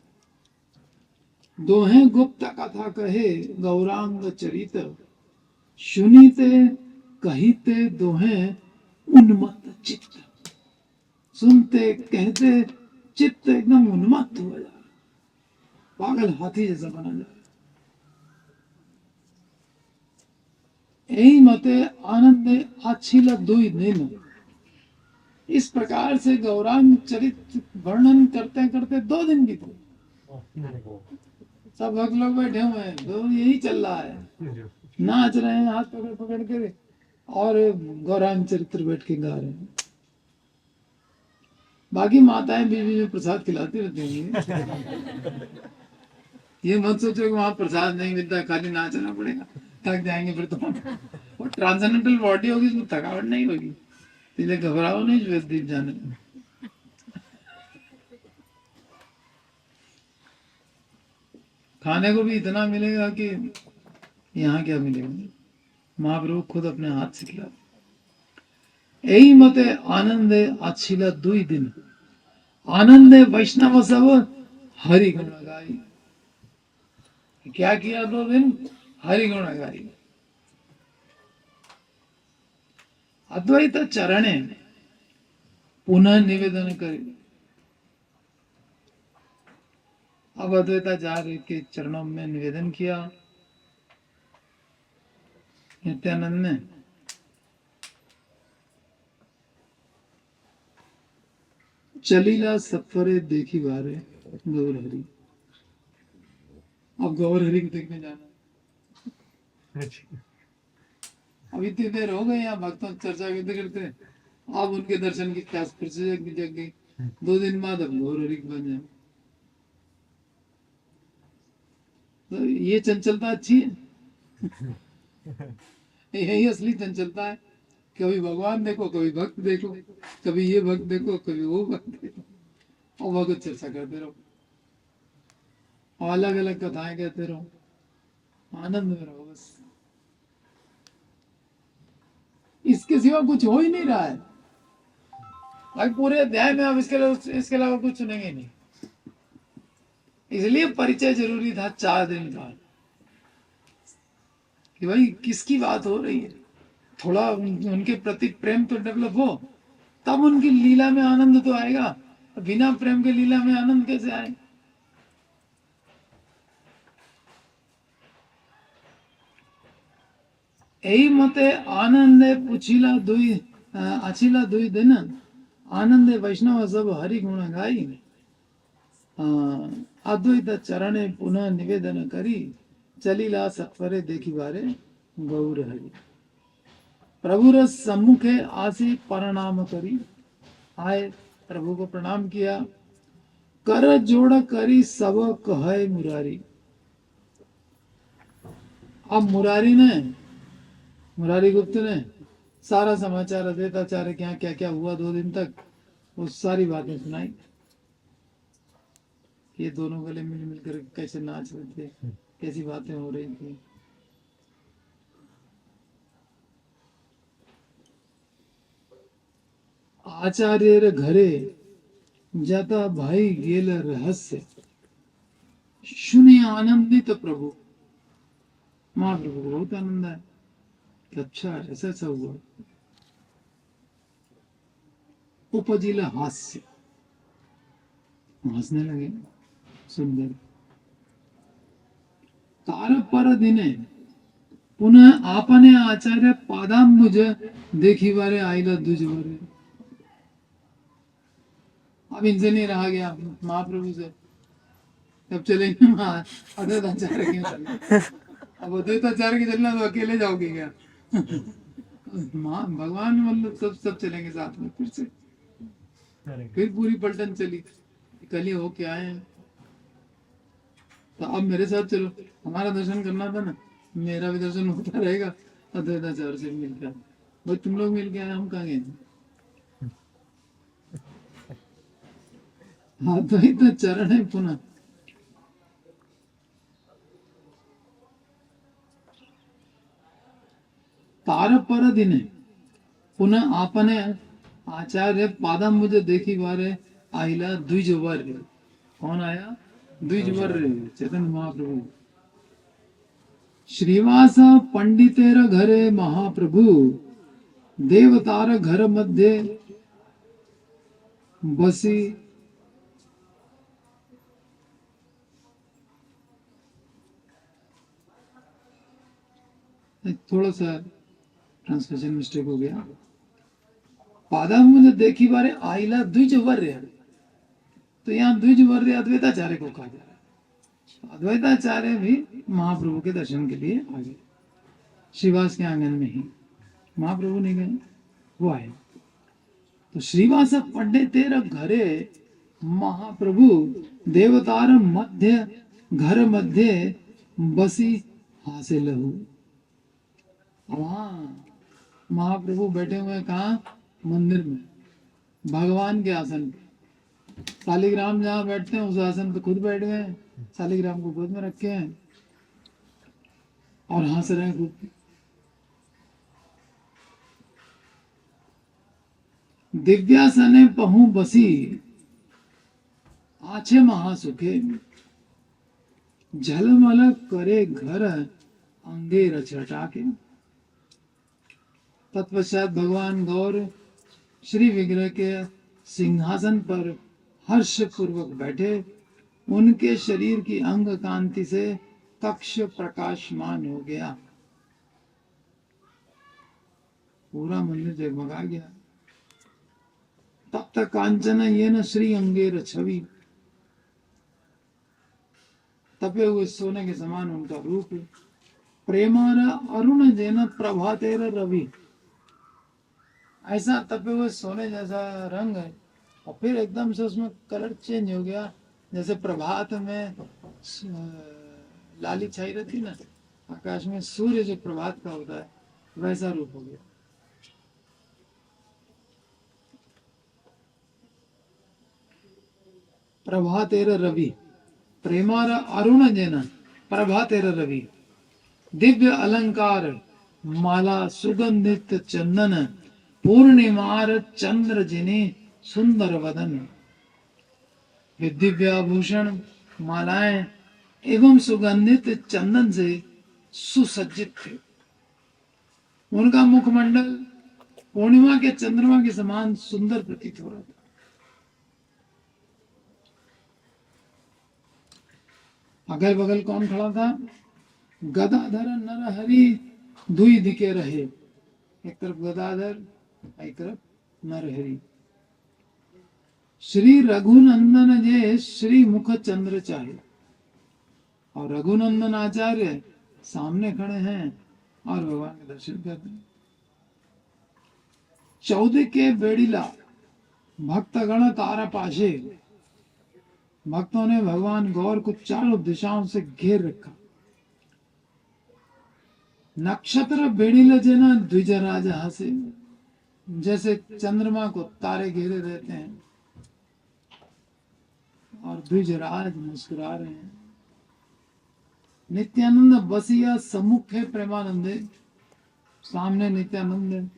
दोहे गुप्त कथा कहे गौरांग चरित, सुनीते कहिते दोहे उन्मत्त चित्त। सुनते कहते चित्त एकदम उन्मत्त हो जा रहा, पागल हाथी जैसा बना जा रहा। यही मते आनंद आछिल दुई दिन। इस प्रकार से गौरांग चरित्र वर्णन करते करते 2 दिन बीते। सब भक्त लोग बैठे हुए हैं, तो यही चल रहा है, नाच रहे हैं हाथ पकड़ पकड़ के, और गौरांग चरित्र बैठ के गा रहे हैं। बाकी माताएं बीच बीच में प्रसाद खिलाती रहती होंगी। ये मत सोचो कि वहां प्रसाद नहीं मिलता, खाली नाचना पड़ेगा, थक जाएंगे फिर तो। वो ट्रांसेंडेंटल बॉडी होगी, उसमें थकावट नहीं होगी, इसलिए घबराओ नहीं श्वेतद्वीप जाने में। खाने को भी इतना मिलेगा कि यहाँ क्या मिलेगा। महाप्रभु खुद अपने हाथ से खिला। यही मते आनंद आछिला दुई दिन। आनंद वैष्णव सब हरि गुण गाई। क्या किया 2 दिन? हरि गुण गाई। अद्वैत चरणे पुनः निवेदन करे। अब अद्वैताचार्य के चरणों में निवेदन किया नित्यानंद ने। चलीला सफरे देखी बारे गौर हरि। अब गौर हरि को देखने जाना। अब इतनी देर हो गई यहाँ भक्तों चर्चा करते करते, अब उनके दर्शन की प्यास फिर से जग गई। 2 दिन बाद अब गौर हरि बन जाए। तो ये चंचलता अच्छी है। यही असली चंचलता है। कभी भगवान देखो, कभी भक्त देखो, कभी ये भक्त देखो, कभी वो भक्त देखो, और भगवत चर्चा करते रहो, और अलग अलग कथाएं कहते रहो, आनंद में रहो बस। इसके सिवा कुछ हो ही नहीं रहा है। भाई पूरे अध्याय में आप इसके अलावा कुछ सुनेंगे नहीं। इसलिए परिचय जरूरी था 4 दिन का, कि भाई किसकी बात हो रही है, थोड़ा उनके प्रति प्रेम तो डेवलप हो, तब उनकी लीला में आनंद तो आएगा। बिना प्रेम के लीला में आनंद कैसे आए? यही मते आनंद पुछिला दुई आछिला दुई दिन। आनंद वैष्णव सब हरि गुण गाई। अद्वैत चरणे पुनः निवेदन करी। चलीला सत्वरे देखी बारे गौर हरि। प्रभु सम्मुखे आसी प्रणाम करी। आए, प्रभु को प्रणाम किया। कर जोड़ करी सब कहे मुरारी। अब मुरारी गुप्त ने सारा समाचार अद्वैताचार्य के यहाँ क्या क्या हुआ 2 दिन तक, वो सारी बातें सुनाई। ये दोनों गले मिल मिलकर कैसे नाच रहे थे, कैसी बातें हो रही थी। आचार्य घरे जाता भाई गेल रहस्य। सुने आनंदित प्रभु। महाप्रभु को बहुत आनंद है कि अच्छा ऐसा ऐसा हुआ। उपजिला हास्य, हंसने लगे सुंदर। तार पर दिने पुनः आपने आचार्य पादाम्बुज देखी बारे आईला दुजवरे। अब इनसे नहीं रहा गया महाप्रभु से। अब चलेंगे अद्वैताचार्य के चलना। अब अद्वैताचार्य के चलना तो अकेले जाओगे क्या? भगवान मतलब सब चलेंगे साथ में। फिर से फिर पूरी पलटन चली। कल ही होके आए हैं, तो अब मेरे साथ चलो। हमारा दर्शन करना था ना, मेरा भी दर्शन होता रहेगा अद्वैताचार्य से मिलकर। भाई तुम लोग मिल के आए, हम कहाँ गए? अद्वैत चरण है पुनः। तार पर दिने पुनः आपने आचार्य पादम मुझे देखी बारे आइला द्विजवर। कौन आया? द्विजवर चैतन्य महाप्रभु। श्रीवास पंडितेर घरे महाप्रभु। देवतार घर मध्य बसी। थोड़ा सा ट्रांसलेशन मिस्टेक हो गया। पादाम देखी बारे आइला द्विजवर्य, तो यहाँ द्विजवर्य अद्वैताचार्य को कहा जा रहा है। अद्वैताचार्य भी महाप्रभु के दर्शन के लिए आ गए, श्रीवास के आंगन में ही। महाप्रभु नहीं गए, वो आए। तो श्रीवास पंडित तेरा घरे महाप्रभु देवतार मध्य घर मध्य बसी हासे लहू। वहां महाप्रभु बैठे हुए कहा? मंदिर में, भगवान के आसन पे। शालिग्राम जहाँ बैठते हैं उस आसन पे खुद बैठ गए, शालिग्राम को गोद में रखे हैं और हंस रहे हैं खूब। दिव्यासने पहु बसी आछे महासुखे, झलमल करे घर अंगे रचटा के। तत्पश्चात भगवान गौर श्री विग्रह के सिंहासन पर हर्ष पूर्वक बैठे। उनके शरीर की अंग कांति से कक्ष प्रकाशमान हो गया, पूरा मंदिर जगमगा गया। तप्त कांचन ये न श्री अंगेर छवि, तपे हुए सोने के समान उनका रूप। प्रेमार अरुण जैन प्रभातेर रवि, ऐसा तपे हुए सोने जैसा रंग है, और फिर एकदम से उसमें कलर चेंज हो गया, जैसे प्रभात में लाली छाई रहती ना आकाश में, सूर्य जो प्रभात का होता है वैसा रूप हो गया। प्रभातेर रवि, प्रेमार अरुण जैन प्रभातेर रवि। दिव्य अलंकार माला सुगंधित चंदन, पूर्णिमार चंद्र जिने सुंदर वदन। वे दिव्य आभूषण मालाएं एवं सुगंधित चंदन से सुसज्जित थे। उनका मुखमंडल पूर्णिमा के चंद्रमा के समान सुंदर प्रतीत हो रहा था। अगल बगल कौन खड़ा था? गदाधर नरहरि दुई दिखे रहे, एक तरफ गदाधर एक तरफ नरहरि। श्री रघुनंदन जे श्री मुख चंद्र चाहे, और रघुनंदन आचार्य सामने खड़े हैं और भगवान के दर्शन कर रहे हैं। 14 के बेड़ीला भक्तगण तारा पाशे, भक्तों ने भगवान गौर को चारों दिशाओं से घेर रखा। नक्षत्र बेड़ीला जना द्विजराज हासे, जैसे चंद्रमा को तारे घेरे रहते हैं और द्विजराज मुस्कुरा रहे हैं। नित्यानंद बसिया सम्मुख है प्रेमानंदे, सामने नित्यानंद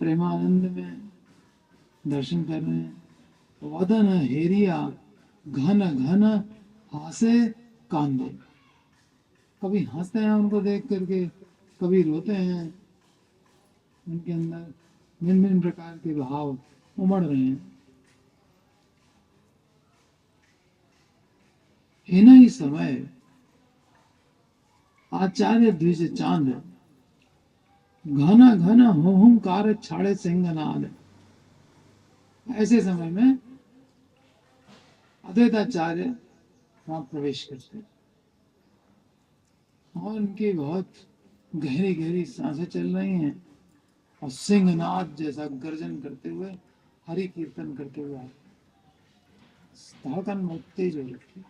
प्रेमानंद में दर्शन कर रहे हैं। वदन हेरिया घन घन हासे कांदे, कभी हंसते हैं उनको देख करके, कभी रोते हैं। उनके अंदर भिन्न भिन्न प्रकार के भाव उमड़ रहे हैं। इन ही समय आचार्य द्विज चांद घना घना हुंकार छाड़े सिंहनाद। ऐसे समय में अद्वैताचार्य वहां प्रवेश करते और उनकी बहुत गहरी गहरी सांसें चल रही हैं और सिंहनाद जैसा गर्जन करते हुए हरि कीर्तन करते हुए आए। धड़कन बहुत तेज हो रखी।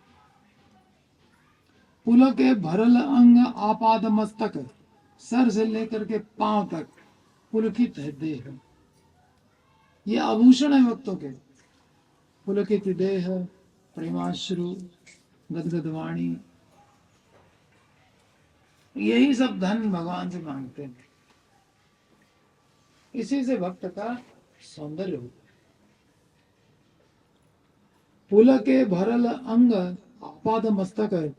पुल के भरल अंग आपाद मस्तक, सर से लेकर के पांव तक पुलकित है देह। ये आभूषण है भक्तों के। पुलकित देह, प्रेमाश्रु, गदगद वाणी, यही सब धन भगवान से मांगते हैं। इसी से भक्त का सौंदर्य होता है। पुल के भरल अंग आपाद मस्तक,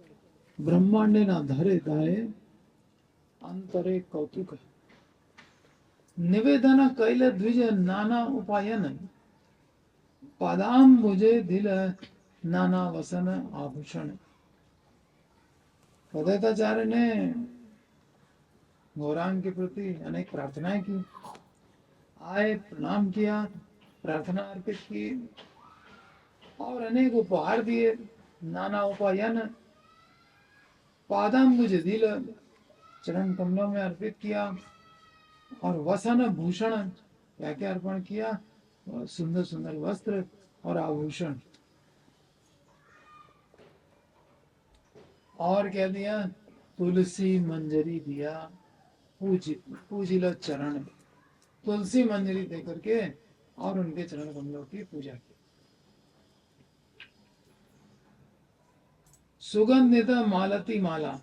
ब्रह्मांडे न धरे दाए अंतरे कौतुक। निवेदन कैल द्विज नाना उपायन, पादाम मुझे दिल नाना वसन आभूषण। अद्वैताचार्य ने गौरांग के प्रति अनेक प्रार्थनाएं की, आए, प्रणाम किया, प्रार्थना अर्पित की और अनेक उपहार दिए, नाना उपायन पादाम्बुज दिल चरण कमलों में अर्पित किया और वसन भूषण क्या क्या अर्पण किया, सुंदर सुंदर वस्त्र और आभूषण, और क्या दिया, तुलसी मंजरी दिया, पूजिल चरण, तुलसी मंजरी दे करके और उनके चरण कमलों की पूजा की। सुगंधित मालती माला,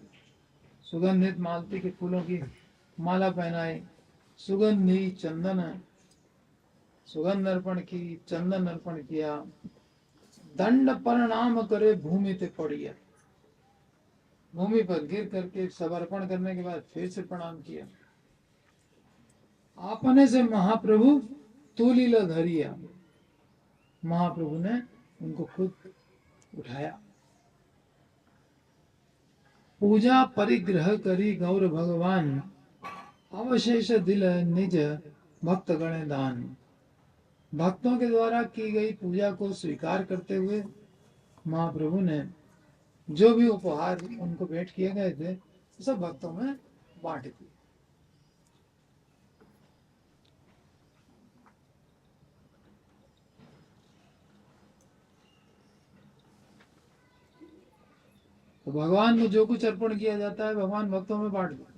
सुगंधित मालती के फूलों की माला पहनाई, सुगंधी चंदन, सुगंध अर्पण की, चंदन अर्पण किया, दंड प्रणाम करे भूमि ते पड़िया, भूमि पर गिर करके सब अर्पण करने के बाद फिर से प्रणाम किया। आपने से महाप्रभु तुलिल धरिया, महाप्रभु ने उनको खुद उठाया। पूजा परिग्रह करी गौर भगवान, अवशेष दिल निज भक्त गणे दान, भक्तों के द्वारा की गई पूजा को स्वीकार करते हुए महाप्रभु ने जो भी उपहार उनको भेंट किए गए थे सब भक्तों में बांट दिए। तो भगवान को जो कुछ अर्पण किया जाता है भगवान भक्तों में बांट देते।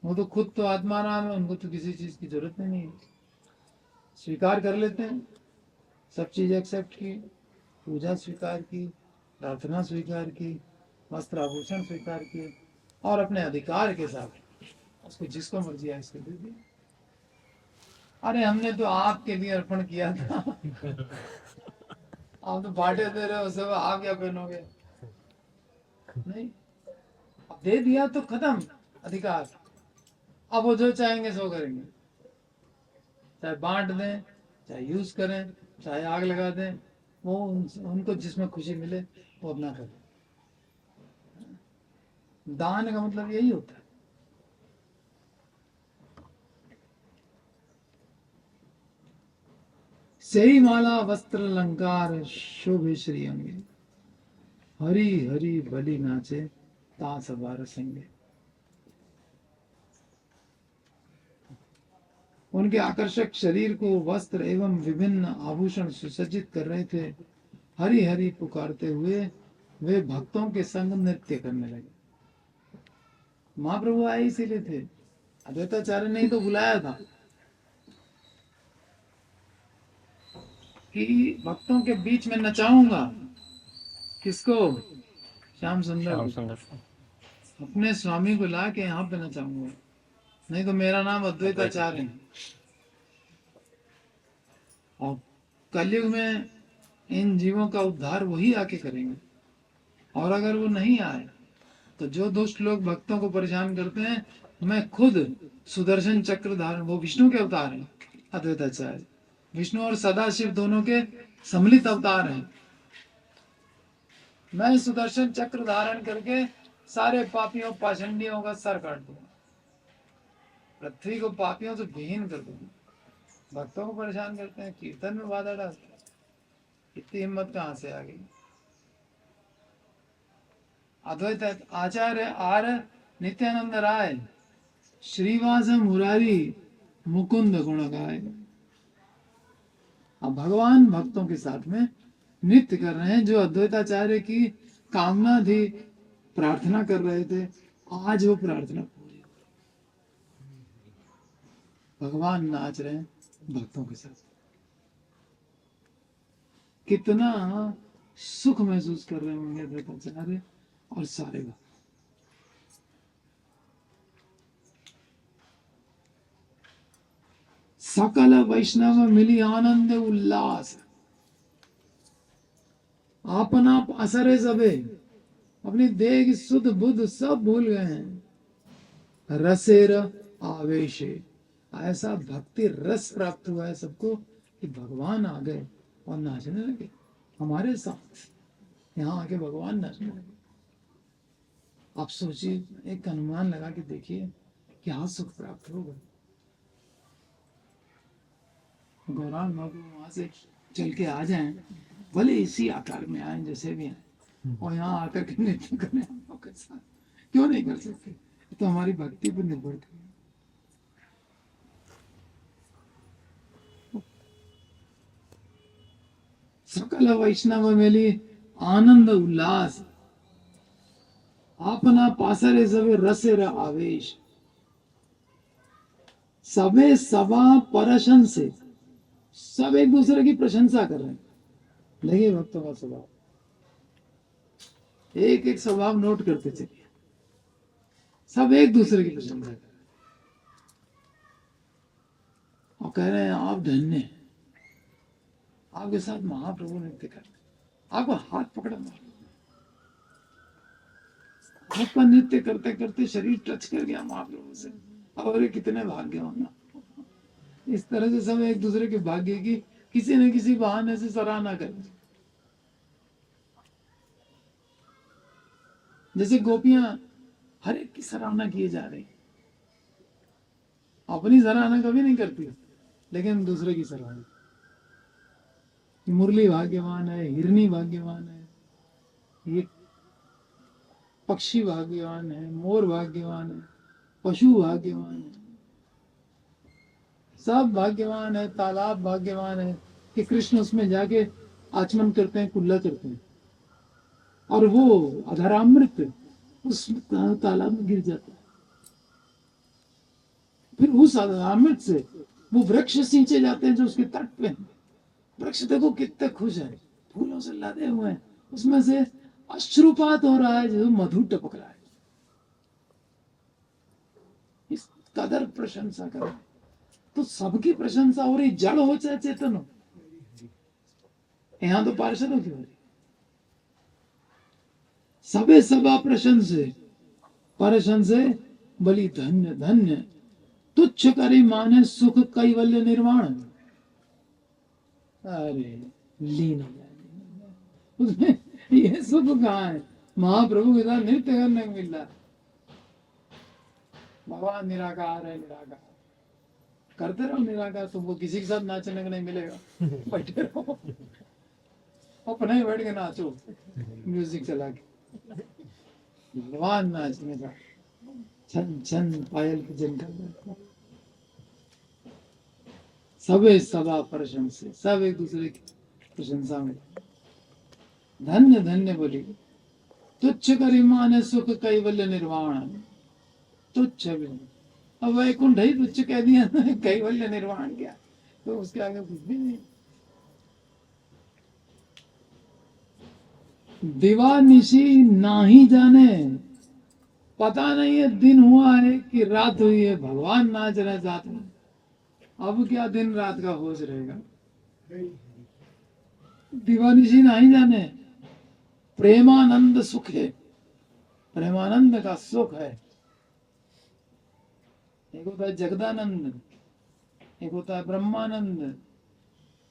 वो तो खुद तो आत्मा नाम है, उनको तो किसी चीज की जरूरत नहीं है, स्वीकार कर लेते हैं, सब चीज एक्सेप्ट की, पूजा स्वीकार की, प्रार्थना स्वीकार की, वस्त्र आभूषण स्वीकार किए और अपने अधिकार के साथ उसको जिसको मर्जी आए इसको दे दिया। अरे हमने तो आपके लिए अर्पण किया था आप तो बांटे दे रहे हो सब, आप क्या पहनोगे? नहीं, अब दे दिया तो खत्म अधिकार, अब वो जो चाहेंगे सो करेंगे, चाहे बांट दें, चाहे यूज करें, चाहे आग लगा दें, वो उनको जिसमें खुशी मिले वो अपना करें। दान का मतलब यही होता है। सही माला वस्त्र अलंकार शोभे श्री अंगे, हरी हरी बलि नाचे तास बार संगे। उनके आकर्षक शरीर को वस्त्र एवं विभिन्न आभूषण सुसज्जित कर रहे थे। हरि हरि पुकारते हुए वे भक्तों के संग नृत्य करने लगे। महाप्रभु आए इसीलिए थे, अद्वैताचार्य ने ही तो बुलाया था कि भक्तों के बीच में नचाऊंगा। किसको? श्याम सुंदर, अपने स्वामी को ला के यहाँ पे नचाऊंगा, नहीं तो मेरा नाम अद्वैताचार्य है। और कलयुग में इन जीवों का उद्धार वही आके करेंगे, और अगर वो नहीं आए तो जो दुष्ट लोग भक्तों को परेशान करते हैं, मैं खुद सुदर्शन चक्र धारण, वो विष्णु के अवतार हैं अद्वैताचार्य, विष्णु और सदाशिव दोनों के सम्मिलित अवतार हैं। मैं सुदर्शन चक्र धारण करके सारे पापियों पाषंडियों का सर काट दूंगा, पृथ्वी को पापियों से विहीन कर दूंगा। भक्तों को परेशान करते हैं, कीर्तन में बाधा डालते हैं, इतनी हिम्मत कहां से आ गई? अद्वैत आचार्य आर नित्यानंद राय श्रीवास मुरारी मुकुंद गुण गाए। अब भगवान भक्तों के साथ में नृत्य कर रहे हैं। जो अद्वैताचार्य की कामना थी, प्रार्थना कर रहे थे, आज वो प्रार्थना पूरी। भगवान नाच रहे हैं भक्तों के साथ। कितना सुख महसूस कर रहे होंगे अद्वैताचार्य और सारे भक्त। सकल वैष्णव मिली आनंद उल्लास, आपन आप असरे सबे, अपनी देह की सुध बुध सब भूल गए हैं। रसेर आवेशे, ऐसा भक्ति रस प्राप्त हुआ है सबको कि भगवान आ गए और नाचने लगे हमारे साथ। यहाँ आके भगवान नाचने लगे। आप सोचिए, एक अनुमान लगा के देखिए क्या सुख प्राप्त होगा। गौरांग बाबू वहां से चल के आ जाएं, भले इसी आकार में आए जैसे भी आए, और यहाँ आकर के नृत्य करें हम लोग के साथ, क्यों नहीं कर सकते? तो हमारी भक्ति पर निर्भर करें। सकल वैष्णव मेली आनंद उल्लास, अपना पासरे सबे रसे र आवेश, सबे सभा परशन से, सब एक दूसरे की प्रशंसा कर रहे हैं। लगे भक्तों का स्वभाव, एक एक स्वभाव नोट करते चलिए, सब एक दूसरे की प्रशंसा कर रहे हैं और कह रहे हैं आप धन्य हैं, आपके साथ महाप्रभु नृत्य कर रहे हैं, आपको हाथ पकड़ा महाप्रभु, आपका नृत्य करते करते शरीर टच कर गया महाप्रभु से, और ये कितने भाग्यवान हैं। इस तरह से सब एक दूसरे के भाग्य की किसी न किसी बहाने से सराहना करें। जैसे गोपियां हर एक की सराहना किए जा रही, अपनी सराहना कभी नहीं करती, लेकिन दूसरे की सराहना। मुरली भाग्यवान है, हिरनी भाग्यवान है, ये पक्षी भाग्यवान है, मोर भाग्यवान है, पशु भाग्यवान है, सब भाग्यवान है। तालाब भाग्यवान है कि कृष्ण उसमें जाके आचमन करते हैं, कुल्ला करते हैं, और वो अधरामृत उस तालाब में गिर जाता है। फिर उस अधरामृत से वो वृक्ष सींचे जाते हैं जो उसके तट पे हैं। वृक्ष देखो कितने खुश है, फूलों से लदे हुए हैं, उसमें से अश्रुपात हो रहा है, जो मधु टपक रहा है। इस कदर प्रशंसा कर रहे हैं। तो सबकी प्रशंसा हो रही, जड़ हो चाहे चेतन हो। यहां तो पार्षदों की हो रही। सबे सबा प्रशंसे बलि धन्य धन्य, तुच्छ करी माने सुख कैवल्य निर्वाण। अरे लीन हो जाए उसमें, ये सुख कहाँ है? महाप्रभु के साथ नृत्य करने को मिल रहा है। भगवान निराकार है, निराकार करते रहो निराकार, तुमको किसी के साथ नाचने को नहीं मिलेगा। बैठे रहो, अपने ही बैठ के नाचो म्यूजिक चला के। भगवान नाचने का छन छन पायल की जनता, सबे सभा प्रशंसे, सब एक दूसरे की प्रशंसा में। धन्य धन्य बोली, तुच्छ करी माने सुख कैवल्य निर्वाण। तुच्छ भी, अब वैकुंठ ही तुच्छ कह दिया, कैवल्य निर्वाण क्या, तो उसके आगे कुछ भी नहीं। दिवानिशी नाही जाने, पता नहीं है दिन हुआ है कि रात हुई है, भगवान नाच रहे साथ में। अब क्या दिन रात का होश रहेगा? दिवानिशी नहीं जाने, प्रेमानंद सुख है, प्रेमानंद का सुख है। एक होता है जगदानंद, एक होता है ब्रह्मानंद,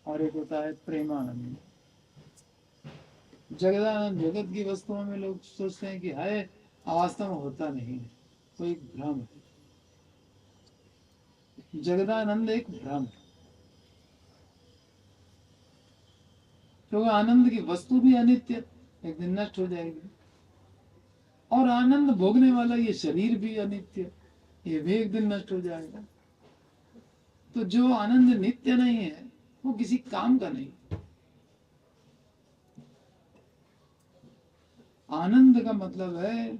और एक होता है प्रेमानंद। जगदानंद जगत की वस्तुओं में लोग सोचते हैं कि है, वास्तव में होता नहीं है, कोई भ्रम है। जगदानंद एक भ्रम है, क्योंकि आनंद की वस्तु भी अनित्य, एक दिन नष्ट हो जाएगी, और आनंद भोगने वाला ये शरीर भी अनित्य, ये भी एक दिन नष्ट हो जाएगा। तो जो आनंद नित्य नहीं है वो किसी काम का नहीं। आनंद का मतलब है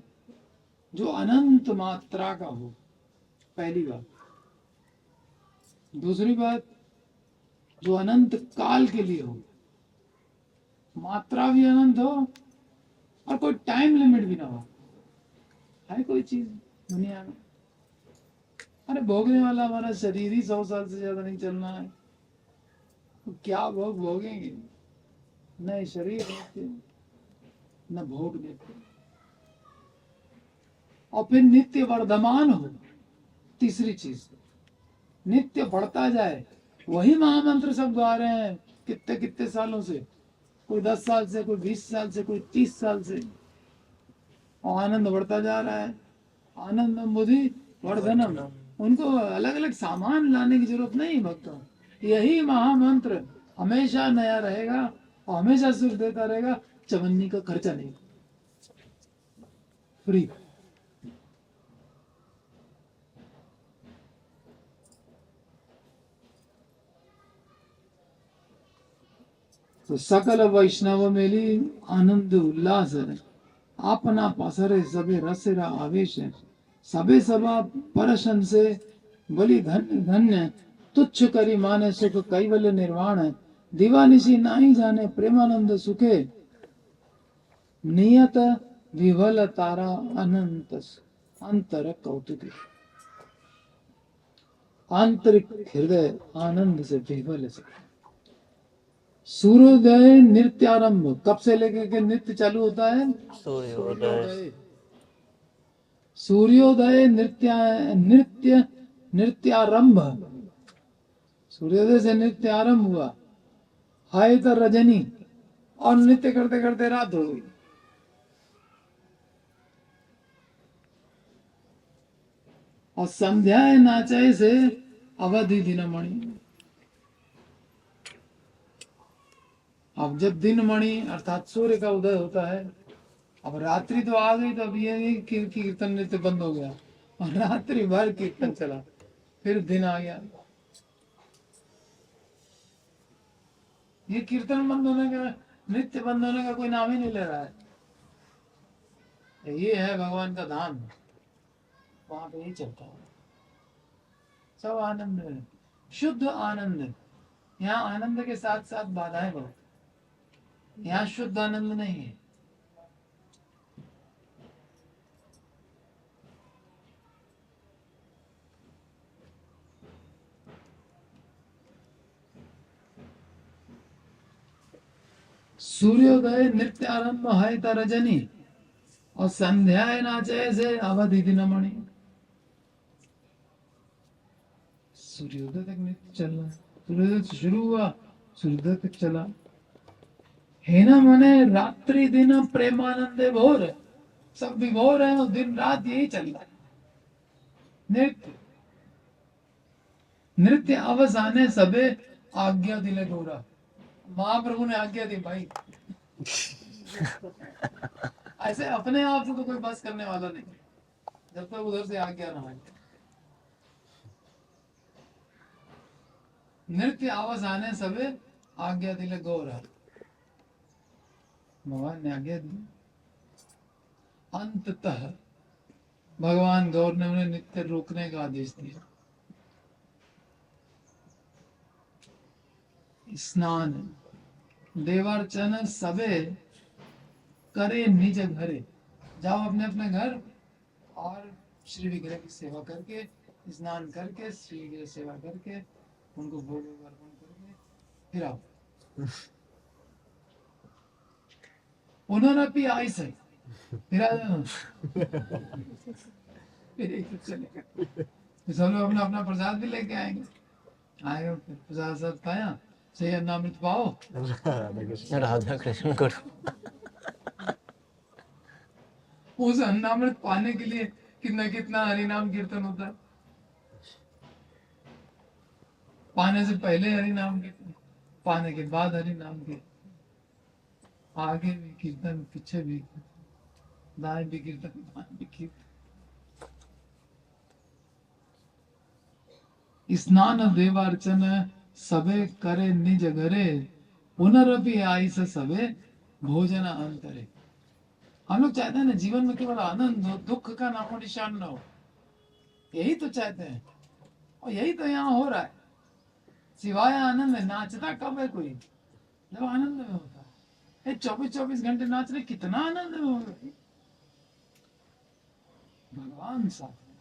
जो अनंत मात्रा का हो, पहली बात। दूसरी बात, जो अनंत काल के लिए हो, मात्रा भी अनंत हो और कोई टाइम लिमिट भी ना हो। है कोई चीज दुनिया में? अरे भोगने वाला हमारा शरीर ही 100 साल से ज्यादा नहीं चलना है, तो क्या भोग भोगेंगे? न शरीर देते, न भोग देते। और फिर नित्य वर्धमान हो, तीसरी चीज नित्य बढ़ता जाए। वही महामंत्र सब गा रहे हैं कितने कितने सालों से, कोई 10 साल से, कोई 20 साल से, कोई 30 साल से, और आनंद बढ़ता जा रहा है। आनंद बुद्धि वर्धनम। उनको अलग अलग सामान लाने की जरूरत नहीं भक्तों, यही महामंत्र हमेशा नया रहेगा और हमेशा सुख देता रहेगा। चवन्नी का खर्चा नहीं, फ्री। तो सकल वैष्णव मेली आनंद उल्लास है, अपना पसरे सबे रसेरा आवेश है, सबे सभा परशन से बलि धन्य धन्य, तुच्छ करी माने सुख कैवल्य निर्वाण है, दीवानिशी नाही जाने प्रेमानंद सुखे, नियत विवल तारा अनंत अंतर कौतुक। आंतरिक हृदय आनंद से विवल से। सूर्योदय नृत्यारंभ, कब से लेकर के नृत्य चालू होता है? सूर्योदय। सूर्योदय नृत्य नृत्यारंभ, सूर्योदय से नृत्य आरंभ हुआ। हाय तो रजनी, और नृत्य करते करते रात हो गई। और संध्याएं नाचे से अवधि दिनमणि। अब जब दिनमणि अर्थात सूर्य का उदय होता है, अब रात्रि तो आ गई, तो अब ये नहीं कि कीर्तन नृत्य बंद हो गया और रात्रि भर कीर्तन चला, फिर दिन आ गया। ये कीर्तन बंद होने का, नृत्य बंद होने का कोई नाम ही नहीं ले रहा है। ये है भगवान का धाम, वहां पे ही चलता है सब आनंद है, शुद्ध आनंद। यहाँ आनंद के साथ साथ बाधाएं बहुत, यहाँ शुद्ध आनंद नहीं है। सूर्योदय नृत्य आरंभ है रजनी, और संध्या नाचे से अवधि दिनमणि। सूर्योदय तक नृत्य चल रहा है, सूर्योदय से शुरू हुआ, सूर्योदय तक चला। है ना मने रात्रि दिन प्रेमानंद भोर, सब विभोर है और दिन रात यही चल रहा है। नृत्य नृत्य अवसाने सबे आज्ञा दिले गौरा। महाप्रभु ने आज्ञा दी भाई। ऐसे अपने आप से तो कोई बस करने वाला नहीं, जब तक उधर से आज्ञा ना आए। नृत्य अवसाने सबे आज्ञा दिले गौरा। भगवान ने आज्ञा दी। अंततः भगवान गौर ने उन्हें नृत्य रोकने का आदेश दिया। स्नान देवार्चन सबे करे निज घरे, जाओ अपने अपने घर और श्री विग्रह की सेवा करके, स्नान करके, श्री विग्रह सेवा करके, उनको भोग अर्पण करके फिर आओ। उन्होंने भी आई से फिर आ जाओ। फिर एक चलेगा, सब लोग अपना अपना प्रसाद भी लेके आएंगे। आएगा फिर प्रसाद सब खाया, सही अन्नामृत पाओ। राधा कृष्ण करो। उस अन्नामृत पाने के लिए कितना कितना हरिनाम कीर्तन होता है। पाने से पहले हरिनाम कीर्तन, पाने के बाद हरिनाम कीर्तन, आगे भी कीर्तन, पीछे भी कीर्तन, दाएं भी कीर्तन, बाएं भी कीर्तन। स्नान देवार्चन सबे करे निज घरे, पुनरपि आई से सबे भोजन अंतरे। हम लोग चाहते हैं ना जीवन में केवल आनंद हो, दुख का नामो निशान न हो, यही तो चाहते हैं, और यही तो यहाँ हो रहा है। सिवाय आनंद है, नाचता कब है कोई? जब आनंद में होता है। 24-24 घंटे नाच रहे, कितना आनंद में होगा। भगवान साथ में,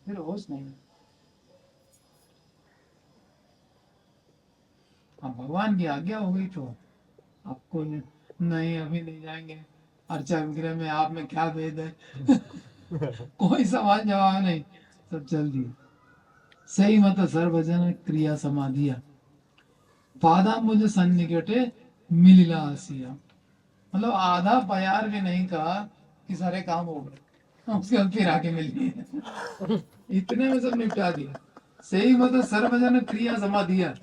फिर होश नहीं। अब भगवान की आज्ञा हो गई तो आपको नहीं, अभी नहीं जाएंगे। अर्चा विग्रह में आप में क्या भेद है? कोई सवाल जवाब नहीं, सब चल दिए। सही मत सर्वजन क्रिया समाधिया, पादा मुझे सन्निकटे मिलिला आसिया। मतलब आधा प्यार भी नहीं कहा कि सारे काम हो गए, उसके बाद फिर आके मिल लिए। इतने में सब निपटा दिया। सही मतलब सर्वजन क्रिया समाधिया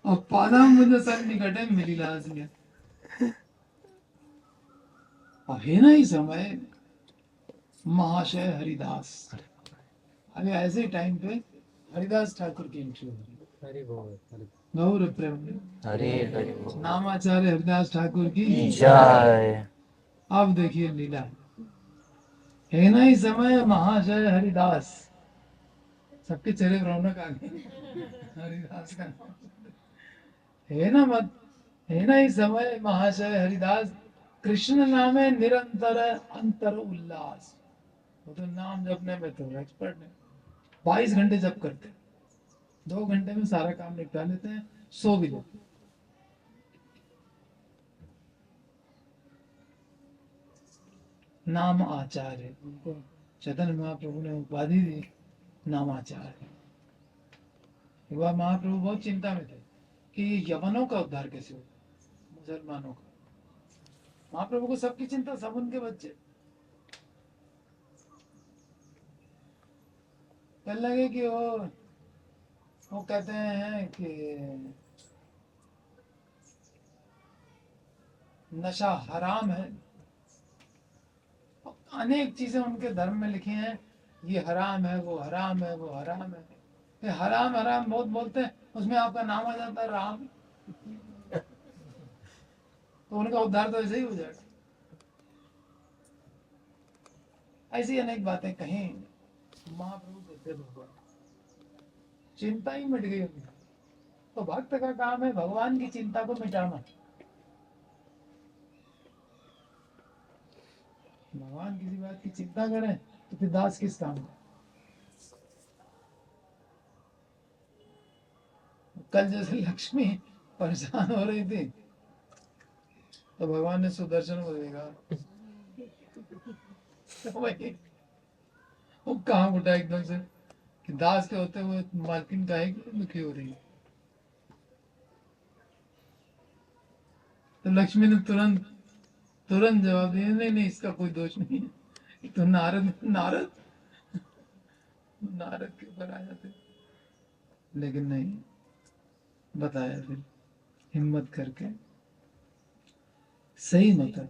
और पादाम मुझे सन्निकटे मिलिलासिया। और है ना ही समय महाशय हरिदास। अभी ऐसे टाइम पे हरिदास ठाकुर की एंट्री हो रही है। गौर प्रेम हरे हरे नामाचार्य हरिदास ठाकुर की जय। अब देखिए लीला। है ना ही समय महाशय हरिदास। सबके चेहरे पर रौनक आ गई। हरिदास का नाम है ना मत, है ना ही समय महाशय हरिदास। कृष्ण नामे निरंतर अंतर उल्लास। वो तो नाम जपने में तो एक्सपर्ट है। 22 घंटे जप करते, 2 घंटे में सारा काम निपटा लेते हैं, सो भी लेते हैं। नाम आचार्य, उनको चैतन्य महाप्रभु ने उपाधि दी नामाचार्य। एक बार महाप्रभु बहुत चिंता में थे कि यवनों का उद्धार कैसे होगा, मुसलमानों का। महाप्रभु को सबकी चिंता, सब उनके बच्चे। कहने लगे कि वो कहते हैं कि नशा हराम है। अनेक चीजें उनके धर्म में लिखी हैं, ये हराम है, वो हराम है, वो हराम है। ये हराम हराम बहुत बोलते हैं, उसमें आपका नाम आ जाता है राम। तो उनका उद्धार तो ऐसे ही हो जाएगा। ऐसी अनेक बातें कहीं महाप्रभु कहते भगवान, चिंता ही मिट गई उनकी। तो भक्त का काम है भगवान की चिंता को मिटाना। भगवान किसी बात की चिंता करें तो फिर दास किस काम का। कल जैसे लक्ष्मी परेशान हो रही थी तो भगवान ने सुदर्शन को देखा, तो वही वो काम उठा एकदम से कि दास के होते हुए मालकिन का है कि दुखी हो रही है। तो लक्ष्मी ने तुरंत जवाब दिया, नहीं नहीं इसका कोई दोष नहीं है, तो नारद के ऊपर आ जाते। लेकिन नहीं, बताया फिर हिम्मत करके सही मतलब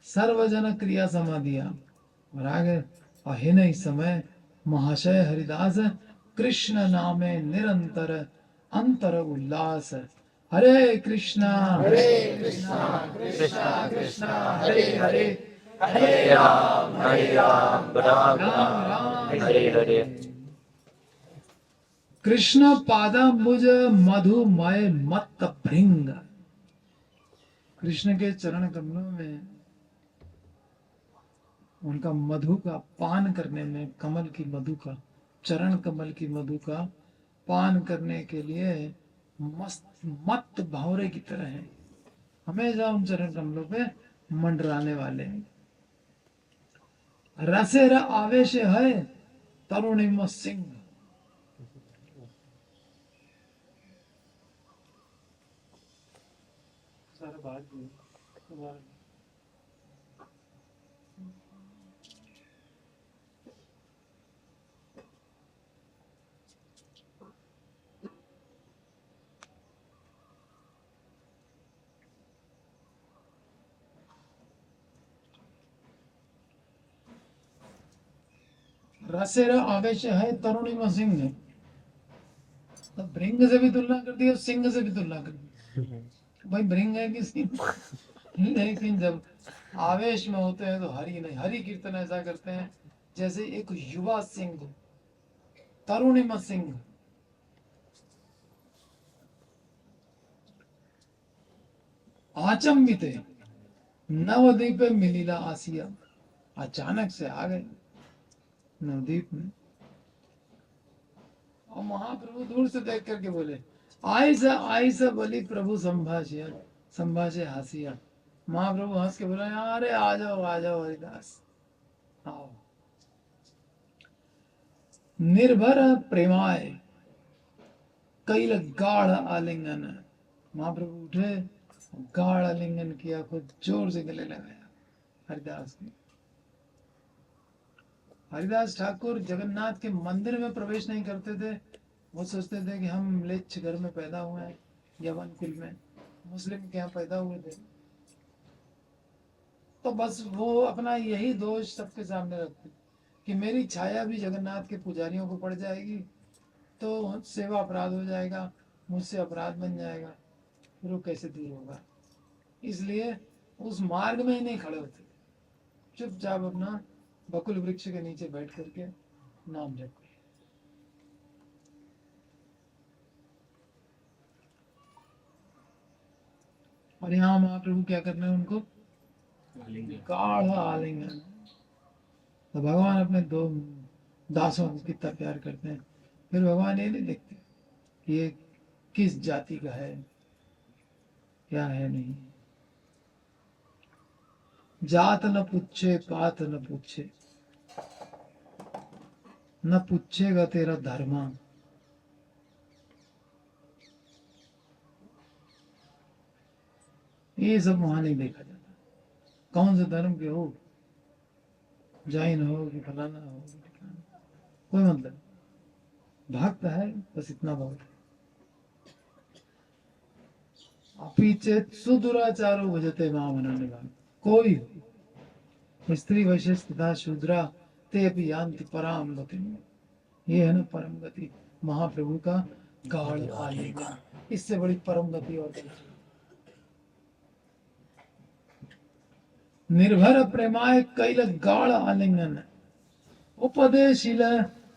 सर्वजन क्रिया समाधिया और आगे। और है नहीं समय महाशय हरिदास कृष्ण नामे निरंतर अंतर उल्लास। हरे कृष्णा कृष्णा कृष्णा हरे हरे, हरे राम राम राम हरे हरे। कृष्ण पादाम्बुज मधुमय मत्त भृंग। कृष्ण के चरण कमलों में उनका मधु का पान करने में, कमल की मधु का, चरण कमल की मधु का पान करने के लिए मस्त मत भौरे की तरह है। हमेशा उन चरण कमलों पे मंडराने वाले हैं। रसेर आवेश है तरुणिम सिंह। सारा बात रसेर आवेश है तरुणिम सिंह। तो भृंग से भी तुलना कर दी और सिंह से भी तुलना कर दी। भाई भृंग है कि सिंह? लेकिन जब आवेश में होते हैं तो हरि नहीं, हरि कीर्तन ऐसा करते हैं जैसे एक युवा सिंह, तरुणिम सिंह। आचंबित नवद्वीप मिलिला आसिया। अचानक से आ गए नवद्वीप में। और महाप्रभु दूर से देख करके बोले, आई सा बलि प्रभु संभाषे हासिया। महाप्रभु हंस के बोला, अरे आ जाओ हरिदास आओ। निर्भर प्रेमाय कैल गाढ़ आलिंगन। महाप्रभु उठे गाढ़ आलिंगन किया, खुद जोर से गले लगाया हरिदास के। हरिदास ठाकुर जगन्नाथ के मंदिर में प्रवेश नहीं करते थे। वो सोचते थे कि हम म्लेच्छ घर में पैदा हुए हैं, यवन कुल में, मुस्लिम के यहाँ पैदा हुए थे। तो बस वो अपना यही दोष सबके सामने रखते कि मेरी छाया भी जगन्नाथ के पुजारियों को पड़ जाएगी तो सेवा अपराध हो जाएगा, मुझसे अपराध बन जाएगा, फिर वो कैसे दूर होगा। इसलिए उस मार्ग में ही नहीं खड़े होते, चुपचाप अपना बकुल वृक्ष के नीचे बैठ करके नाम जप। और यहाँ महाप्रभु क्या करना है उनको? गाढ़ा आलिंगन। तो भगवान अपने दो दासों को कितना प्यार करते हैं। फिर भगवान ये नहीं देखते कि ये किस जाति का है, क्या है, नहीं। जात न पूछे, पात न पूछे, न पूछेगा तेरा धर्म। ये सब वहां नहीं देखा जाता। कौन से धर्म के हो, जैन हो कि फलाना हो, कोई मतलब, भक्त है बस इतना बहुत है। पीछे सुदुराचारो भजते मां बनाने वाला कोई हो, स्त्री वैश्य तथा शूद्रा ते अपि यान्ति पराम गति। ये है ना परम गति, महाप्रभु का गाढ़ आलिंगन। इससे बड़ी परम गति और क्या? निर्भर प्रेमाय कैल गाढ़ आलिंगन, उपदेशील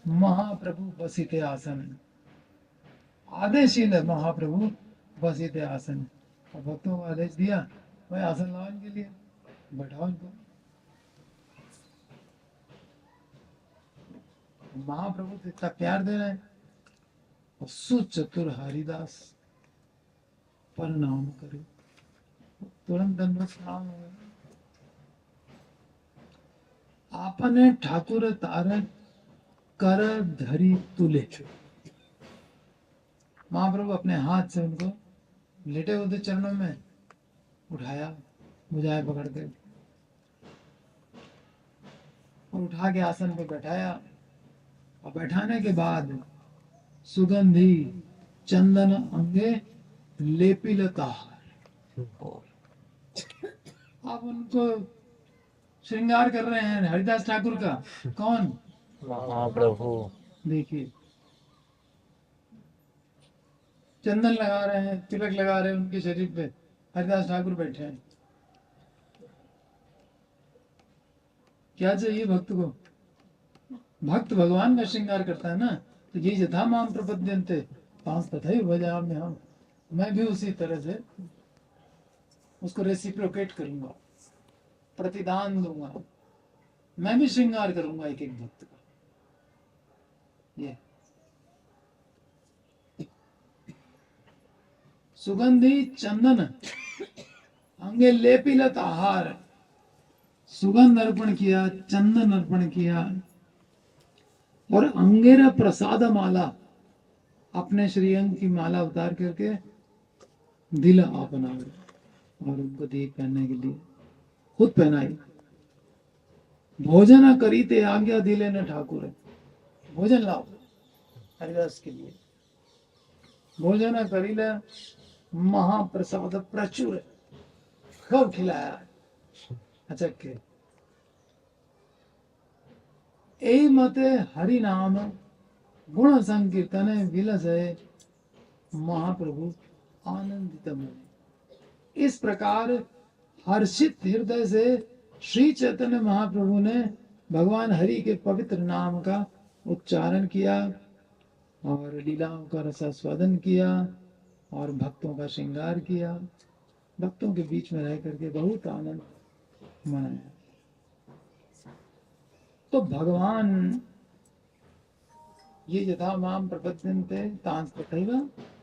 महाप्रभु बसिते आसन। आदेशील महाप्रभु बसिते आसन। और भक्तों को आदेश दिया, भाई आसन लाओ इनके लिए, बैठाओ इनको। महाप्रभु तो इतना प्यार दे रहे हैं। और सुचतुर हरिदास प्रणाम करे, तुरंत दंडवत प्रणाम हो गया। आपने ठाकुर तारक कर धरी तुले। महाप्रभु अपने हाथ से उनको लेटे हुए चरणों में उठाया, बुझाया पकड़ कर, और उठा के आसन पे बैठाया। और बैठाने के बाद सुगंधी चंदन अंगे लेपिलता। आप उनको श्रृंगार कर रहे हैं हरिदास ठाकुर का। कौन? महाप्रभु। देखिए, चंदन लगा रहे हैं, तिलक लगा रहे हैं उनके शरीर पे, हरिदास ठाकुर बैठे हैं। क्या चाहिए भक्त को? भक्त भगवान का श्रृंगार करता है ना। तो ये यथा माम प्रपद्यन्ते पांच तथैव भजामि हम। मैं भी उसी तरह से उसको रेसिप्रोकेट करूंगा, प्रतिदान दूंगा। मैं भी श्रृंगार करूंगा एक एक भक्त का। ये सुगंधी चंदन अंगे लेपिलत आहार। सुगंध अर्पण किया, चंदन अर्पण किया, और अंगेरा प्रसाद माला, अपने श्रीअंग की माला उतार करके दिल अपना और उनको दी पहनने के लिए, खुद पहनाई। भोजन करी ते आज्ञा दिले न ठाकुर। भोजन लाओ हरिदास के लिए। भोजन करी ले, महाप्रसाद प्रचुर, खूब खिलाया। अच्छा के यही मते हरि नाम गुण संकीर्तन विलस है महाप्रभु आनंदित मन। इस प्रकार हर्षित हृदय से श्री चैतन्य महाप्रभु ने भगवान हरि के पवित्र नाम का उच्चारण किया और लीलाओं का रसास्वादन किया और भक्तों का श्रृंगार किया। भक्तों के बीच में रह करके बहुत आनंद मनाया। तो भगवान ये यथा माम प्रपद्यन्ते तांस तथैव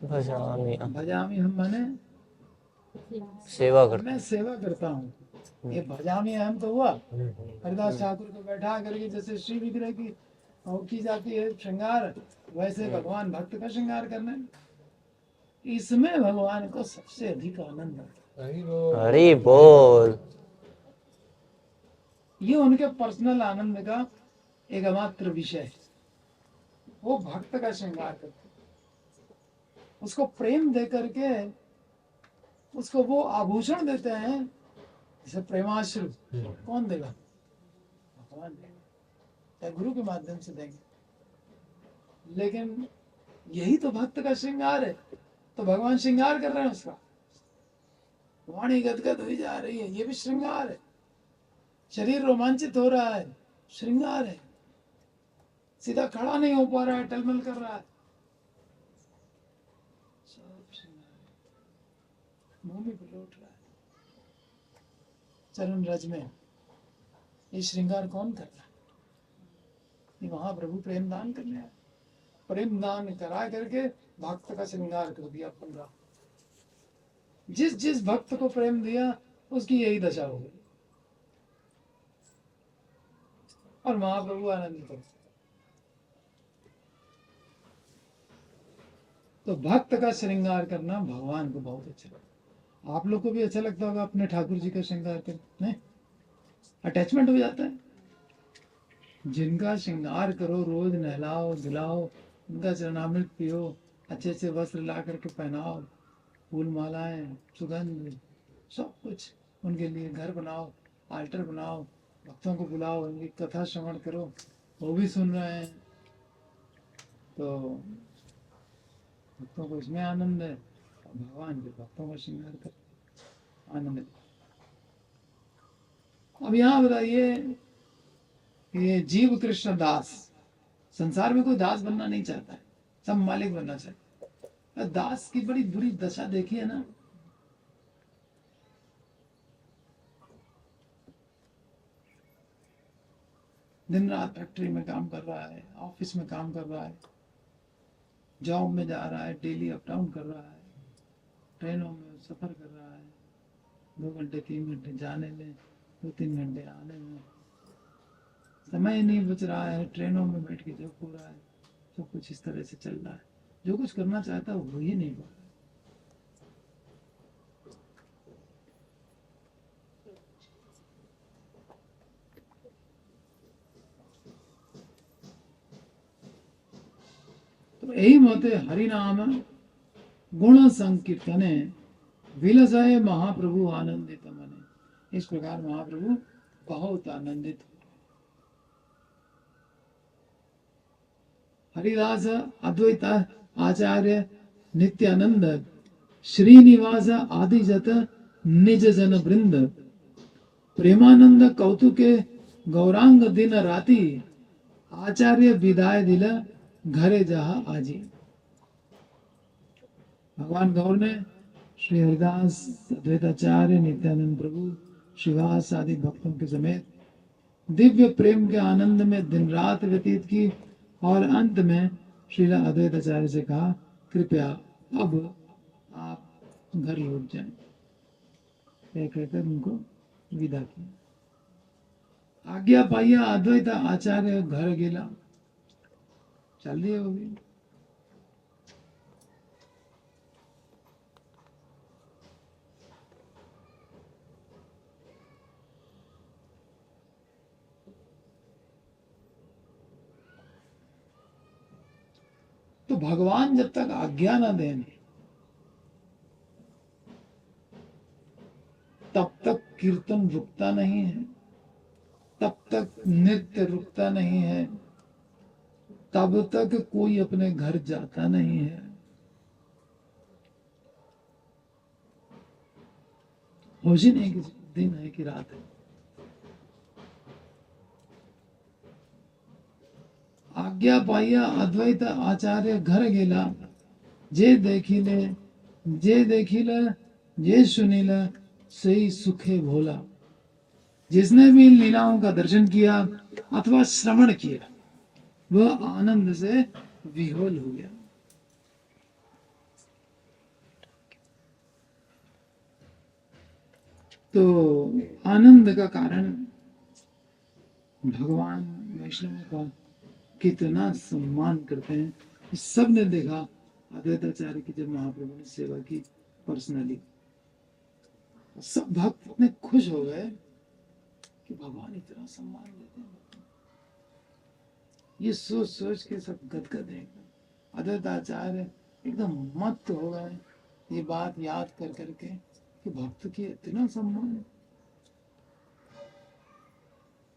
भजामि हम, माने सेवा करते। मैं सेवा करता हूँ। ये भजामि हम तो हुआ हरिदास ठाकुर को बैठा करके जैसे श्री विग्रह की की जाती है श्रृंगार, वैसे भगवान भक्त का श्रृंगार करने। इसमें भगवान को सबसे अधिक आनंद आता है। हरि बोल। ये उनके पर्सनल आनंद का एकमात्र विषय है। वो भक्त का श्रृंगार करते, उसको प्रेम दे करके उसको वो आभूषण देते हैं, जैसे प्रेमाश्रु कौन देगा? भगवान देगा, या गुरु के माध्यम से देंगे। लेकिन यही तो भक्त का श्रृंगार है, तो भगवान श्रृंगार कर रहे हैं उसका। वाणी गदगद हुई जा रही है, ये भी श्रृंगार है। शरीर रोमांचित हो रहा है, श्रृंगार है। सीधा खड़ा नहीं हो पा रहा है, टलमल कर रहा है, सब श्रृंगार है। भूमि पर लौट रहा है चरण रज में। ये श्रृंगार कौन कर रहा है? ये महाप्रभु प्रेम दान करने आए। प्रेम दान करा करके भक्त का श्रृंगार कर दिया पूरा। जिस जिस भक्त को प्रेम दिया उसकी यही दशा हो गई, और महाप्रभु आनंदित हो। तो भक्त का श्रृंगार करना भगवान को बहुत अच्छा लगता है। आप लोग को भी अच्छा लगता होगा अपने ठाकुर जी का श्रृंगार करना, अटैचमेंट हो जाता है। जिनका श्रृंगार करो, रोज नहलाओ धुलाओ, उनका चरणामृत पियो, अच्छे अच्छे वस्त्र ला करके पहनाओ, फूल मालाएं, सुगंध, सब कुछ उनके लिए घर बनाओ, आल्टर बनाओ, भक्तों को बुलाओ, उनकी कथा श्रवण करो, वो भी सुन रहे हैं, तो भक्तों को इसमें आनंद है। भगवान के भक्तों का श्रृंगार कर आनंद। अब यहाँ बताइए, ये जीव कृष्ण दास, संसार में कोई दास बनना नहीं चाहता है, सब मालिक बनना चाहता है। दास की बड़ी बुरी दशा देखी है ना। दिन रात फैक्ट्री में काम कर रहा है, ऑफिस में काम कर रहा है, जॉब में जा रहा है, डेली अप डाउन कर रहा है, ट्रेनों में सफर कर रहा है, 2 घंटे 3 घंटे जाने में, 2-3 घंटे आने में, समय नहीं बच रहा है, ट्रेनों में बैठ के जब हो रहा है, सब कुछ इस तरह से चल रहा है। जो कुछ करना चाहता है वो ही नहीं पा रहा। तो यही मते हरिनाम गुण संकीर्तने विलसय महाप्रभु आनंदित मने। इस प्रकार महाप्रभु बहुत आनंदित हुए। हरिदास अद्वैत आचार्य नित्यानंद श्रीनिवास आदिजत निज जन वृंद प्रेमानंद कौतुके गौरांग दिन राति आचार्य विदाय दिला घरे जहा आजी। भगवान गौर ने श्री हरिदास अद्वैताचार्य नित्यानंद प्रभु श्रीवास आदि भक्तों के समेत दिव्य प्रेम के आनंद में दिन रात व्यतीत की, और अंत में श्रीला अद्वैताचार्य से कहा, कृपया अब आप घर लौट जाएं। कहकर उनको विदा किया। आज्ञा पाइया अद्वैत आचार्य घर गेला। चल रही वो भी। तो भगवान जब तक आज्ञा न दें तब तक कीर्तन रुकता नहीं है, तब तक नृत्य रुकता नहीं है, तब तक कोई अपने घर जाता नहीं है। होश ही नहीं कि दिन है कि रात है। आज्ञा पाइया अद्वैत आचार्य घर गेला। जे देखिले जे सुनिला सही सुखे भोला। जिसने भी लीलाओं का दर्शन किया अथवा श्रवण किया वह आनंद से विह्वल हो गया। तो आनंद का कारण भगवान वैष्णव का कितना सम्मान करते हैं। सब ने देखा अद्वैताचार्य की जब महाप्रभु ने सेवा की पर्सनली, सब भक्त इतने खुश हो गए कि भगवान इतना सम्मान देते हैं। ये सोच सोच के सब गदगद है। अद्वैत आचार्य एकदम मत हो गए ये बात याद कर करके कि भक्त की इतना सम्मान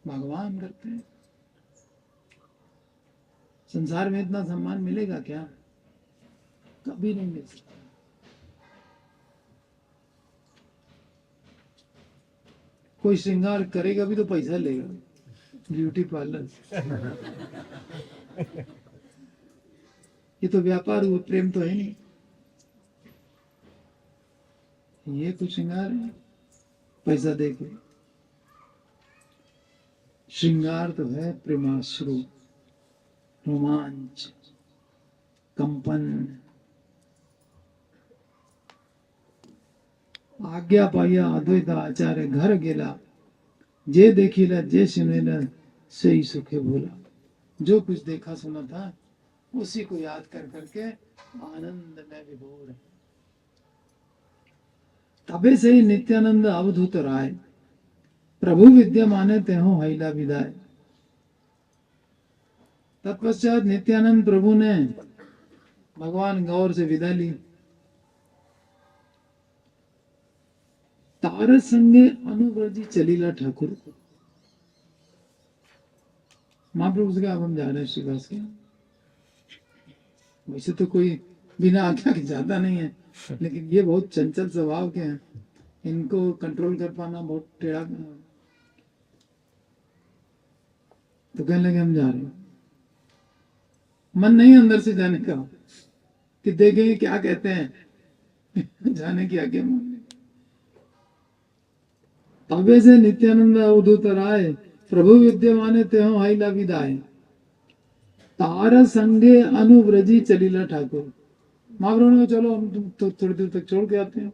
भगवान करते हैं। संसार में इतना सम्मान मिलेगा क्या? कभी नहीं मिल सकता। कोई श्रृंगार करेगा भी तो पैसा लेगा, ब्यूटी पार्लर। ये तो व्यापार हुआ, प्रेम तो है नहीं। ये कुछ श्रृंगार है, पैसा देके। श्रृंगार तो है प्रेमाश्रु, रोमांच, कंपन। आज्ञा पाया अद्वैत आचार्य घर गेला, जे देखिला जे सुनेला सही सुखे बोला। जो कुछ देखा सुना था उसी को याद कर करके आनंद में विभोर है। तबे से ही नित्यानंद अवधूत राय, प्रभु विद्या माने तेहो हैला विदाय। तत्पश्चात नित्यानंद प्रभु ने भगवान गौर से विदा ली। तार संगे अनुव्रजी चलीला ठाकुर। महाप्रभु से कहा अब हम जा रहे हैं श्रीवास के। वैसे तो कोई बिना आज्ञा के जाता नहीं है, लेकिन ये बहुत चंचल स्वभाव के हैं, इनको कंट्रोल कर पाना बहुत टेढ़ा। तो कहने लगे हम जा रहे हैं। मन नहीं अंदर से जाने का कि देखेंगे क्या कहते हैं। जाने की आज्ञा मांगे। तबे से नित्यानंद अवधूत राय, प्रभु विद्यमाने तेहो हैला विदाय। तार संगे अनुव्रजी चलीला ठाकुर। महाप्रभु ने चलो हम तो थोड़ी देर तक छोड़ के आते हैं।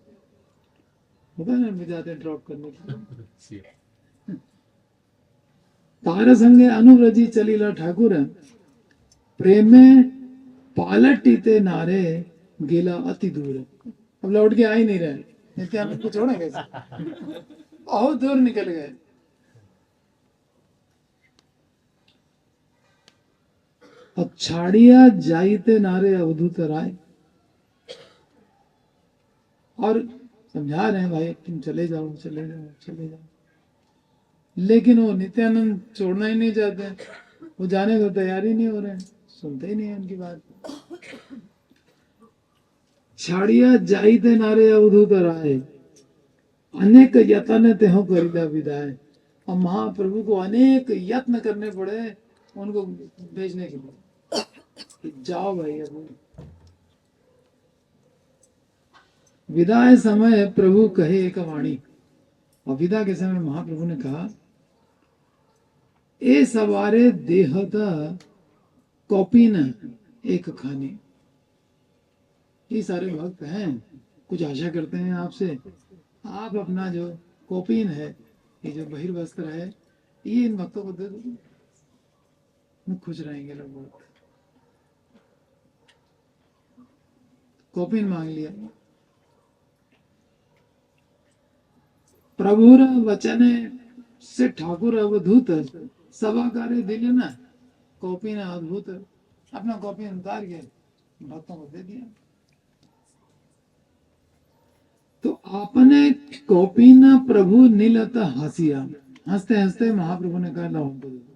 होता है ना, जाते हैं ड्रॉप करने के लिए। तार संगे अनुव्रजी चलीला ठाकुर, प्रेमे पालटीते नारे गेला अति दूर। अब लौट के आ ही नहीं रहे, नित्यानंद को छोड़े कैसे? बहुत दूर निकल गए। अब छाड़िया जाइते नारे अवधूत राय। और समझा रहे हैं भाई तुम चले जाओ चले जाओ चले जाओ, लेकिन वो नित्यानंद छोड़ना ही नहीं चाहते। वो जाने को तैयार ही नहीं हो रहे हैं, सुनते ही नहीं है उनकी बात। छाड़िया जाइते नारे अवधूत राय, अनेक यत्न तेहो करिला विदाय। और महाप्रभु को अनेक यत्न करने पड़े उनको भेजने के लिए कि जाओ भाई। अब विदाय समय प्रभु कहे एक वाणी। और विदा के समय महाप्रभु ने कहा, ए सवारे देहता कॉपी न एक खाने। ये सारे भक्त हैं, कुछ आशा करते हैं आपसे, आप अपना जो कॉपीन है, ये जो बहिर्वस्त्र है, ये इन भक्तों को दे दो, खुश रहेंगे लोग बहुत। कॉपीन मांग लिया। प्रभुर वचन से ठाकुर अवधूत, सभा कार्य दिल न कॉपीन अद्भुत। अपना कॉपीन उतार के भक्तों को दे दिया। तो आपने कॉपी न प्रभु नीलत हंसिया। हंसते हंसते महाप्रभु ने कहा लो हमको दे दो।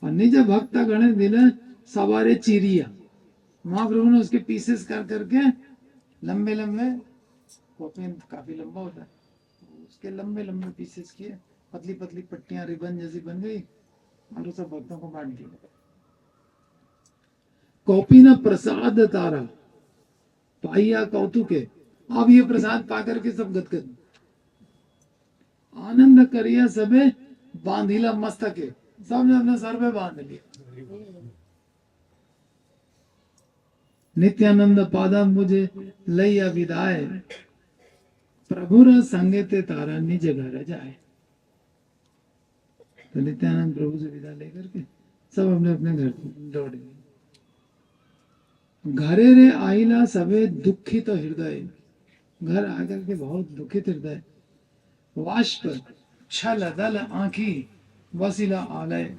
और निज भक्त गणे दिले सवारे चीरिया। महाप्रभु ने उसके पीसेस कर करके लंबे लंबे, कॉपी काफी लंबा होता है, उसके लंबे लंबे पीसेस किए, पतली पतली पट्टियां रिबन जैसी बन गई और सब भक्तों को बांट दिया। कॉपी न प्रसाद तारा पाइया कौतुके। अब ये प्रसाद पा करके सब गदगद। आनंद करिया सबे बांधिला मस्तके। सबने अपने सर पे बांध लिया। नित्यानंद पादा मुझे लैया विदाय, प्रभुर संगे ते तारा निज घर जाए। तो नित्यानंद प्रभु से विदा लेकर के सब अपने अपने घर लौट गए। घरे रे आइला सबे दुखित हृदय। घर आकर के बहुत दुखित हृदय, वाष्प छल दल आंखी वसीला आलय,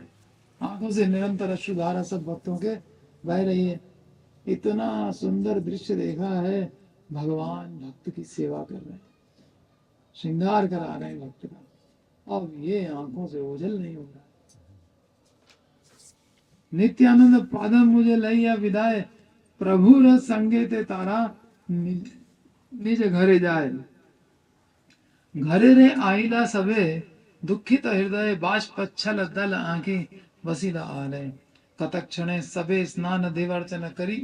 आंखों से निरंतर अश्रुधारा सब भक्तों के बह रही है। इतना सुंदर दृश्य देखा है, भगवान भक्त की सेवा कर रहे हैं, श्रृंगार करा रहे हैं भक्त का, अब ये आंखों से ओझल नहीं हो रहा। नित्यानंद पादम मुझे लैया विदाय, प्रभु र संगे ते तारा निज घरे जाए। घरे रे आईला सबे दुखित हृदय, बाष्पच्छल दल आंखी वसीला आलय। कतक क्षणे सबे स्नान देवार्चन करी,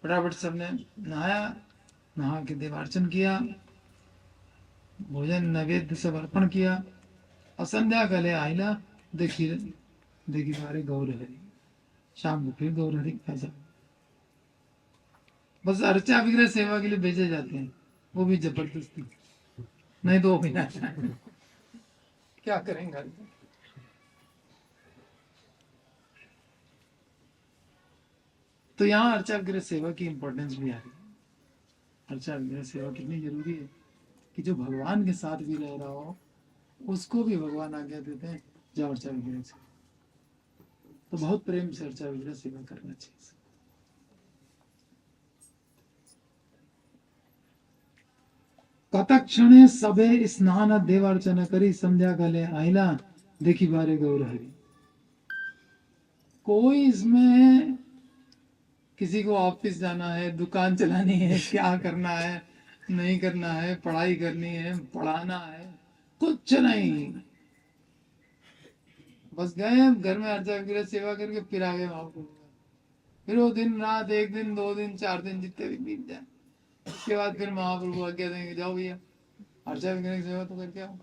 फटाफट सबने नहाया, नहा के देवार्चन किया, भोजन नैवेद्य सब अर्पण किया। और संध्या कले आईला देखी देखी मारे गौर हरि, शाम को फिर गौर हरि ऐसा। बस अर्चा विग्रह सेवा के लिए भेजे जाते हैं, वो भी जबरदस्ती, नहीं तो बिना क्या करेंगे। तो यहाँ अर्चा विग्रह सेवा की इंपॉर्टेंस भी आ रही है। अर्चा विग्रह सेवा कितनी जरूरी है कि जो भगवान के साथ भी रह रहा हो उसको भी भगवान आज्ञा देते हैं जाओ अर्चा विग्रह से। तो बहुत प्रेम से अर्चा विग्रह सेवा करना चाहिए। कतक क्षणे सबे स्नान देवार्चना करी, संध्या काले आइला देखी बारे गौर हरि। कोई इसमें किसी को ऑफिस जाना है, दुकान चलानी है, क्या करना है, नहीं करना है, पढ़ाई करनी है, पढ़ाना है, कुछ नहीं, बस गए घर में अर्चा विग्रह सेवा करके फिर आ गए महाप्रभु। फिर वो दिन रात, एक दिन, 2 दिन, 4 दिन, जितने भी बीत जाए, उसके बाद फिर महाप्रभु आज्ञा देंगे जाओ भैया अर्चा विग्रह की सेवा तो करके आओ।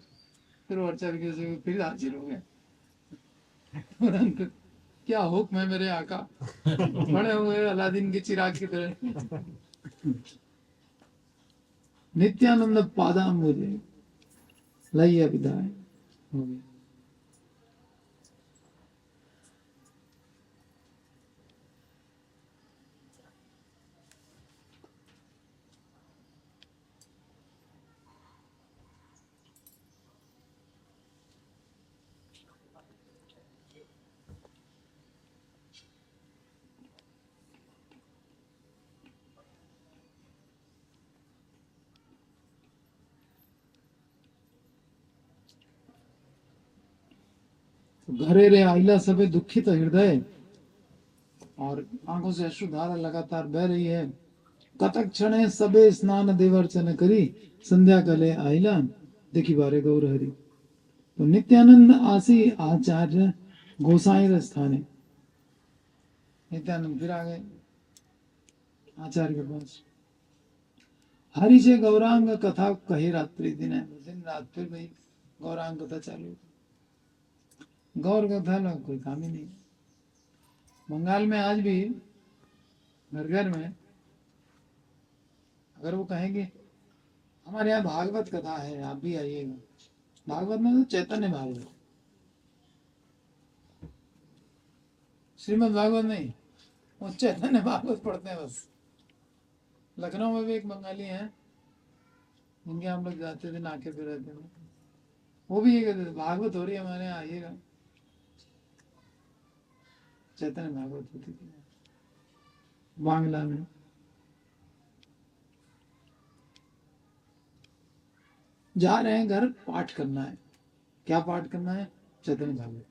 फिर वो अर्चा विग्रह सेवा फिर हाजिर हो गए तुरंत। क्या हुक्म है मेरे आका, बड़े हुए अलादीन के चिराग की तरह। नित्यानंद पादा मुझे लैया विदाय हो गया। घरे रे आइला सबे दुखित हृदय, और आंखों से अश्रुधारा लगातार बह रही है। कतक क्षणे सबे स्नान देवर्चन करी, संध्या कले आइला देखी बारे गौर हरि। तो नित्यानंद आसी आचार्य गोसाई स्थाने, नित्यानंद फिर आ गए आचार्य के पास। हरि से गौरांग कथा कही रात्रि दिन है, दिन रात फिर भाई गौरांग कथा चालू। गौर कथा ना कोई काम ही नहीं। बंगाल में आज भी घर घर में अगर वो कहेंगे हमारे यहाँ भागवत कथा है आप भी आइएगा, भागवत में तो चैतन्य भागवत, श्रीमद् भागवत नहीं, वो चैतन्य भागवत पढ़ते हैं बस। लखनऊ में भी एक बंगाली है जिनके हम लोग जाते थे, नाके पे रहते थे, वो भी ये कहते थे भागवत हो रही है हमारे यहाँ आइएगा। चैतन्य भागवत होती थी बांग्ला में। जा रहे हैं घर, पाठ करना है। क्या पाठ करना है? चैतन्य भागवत।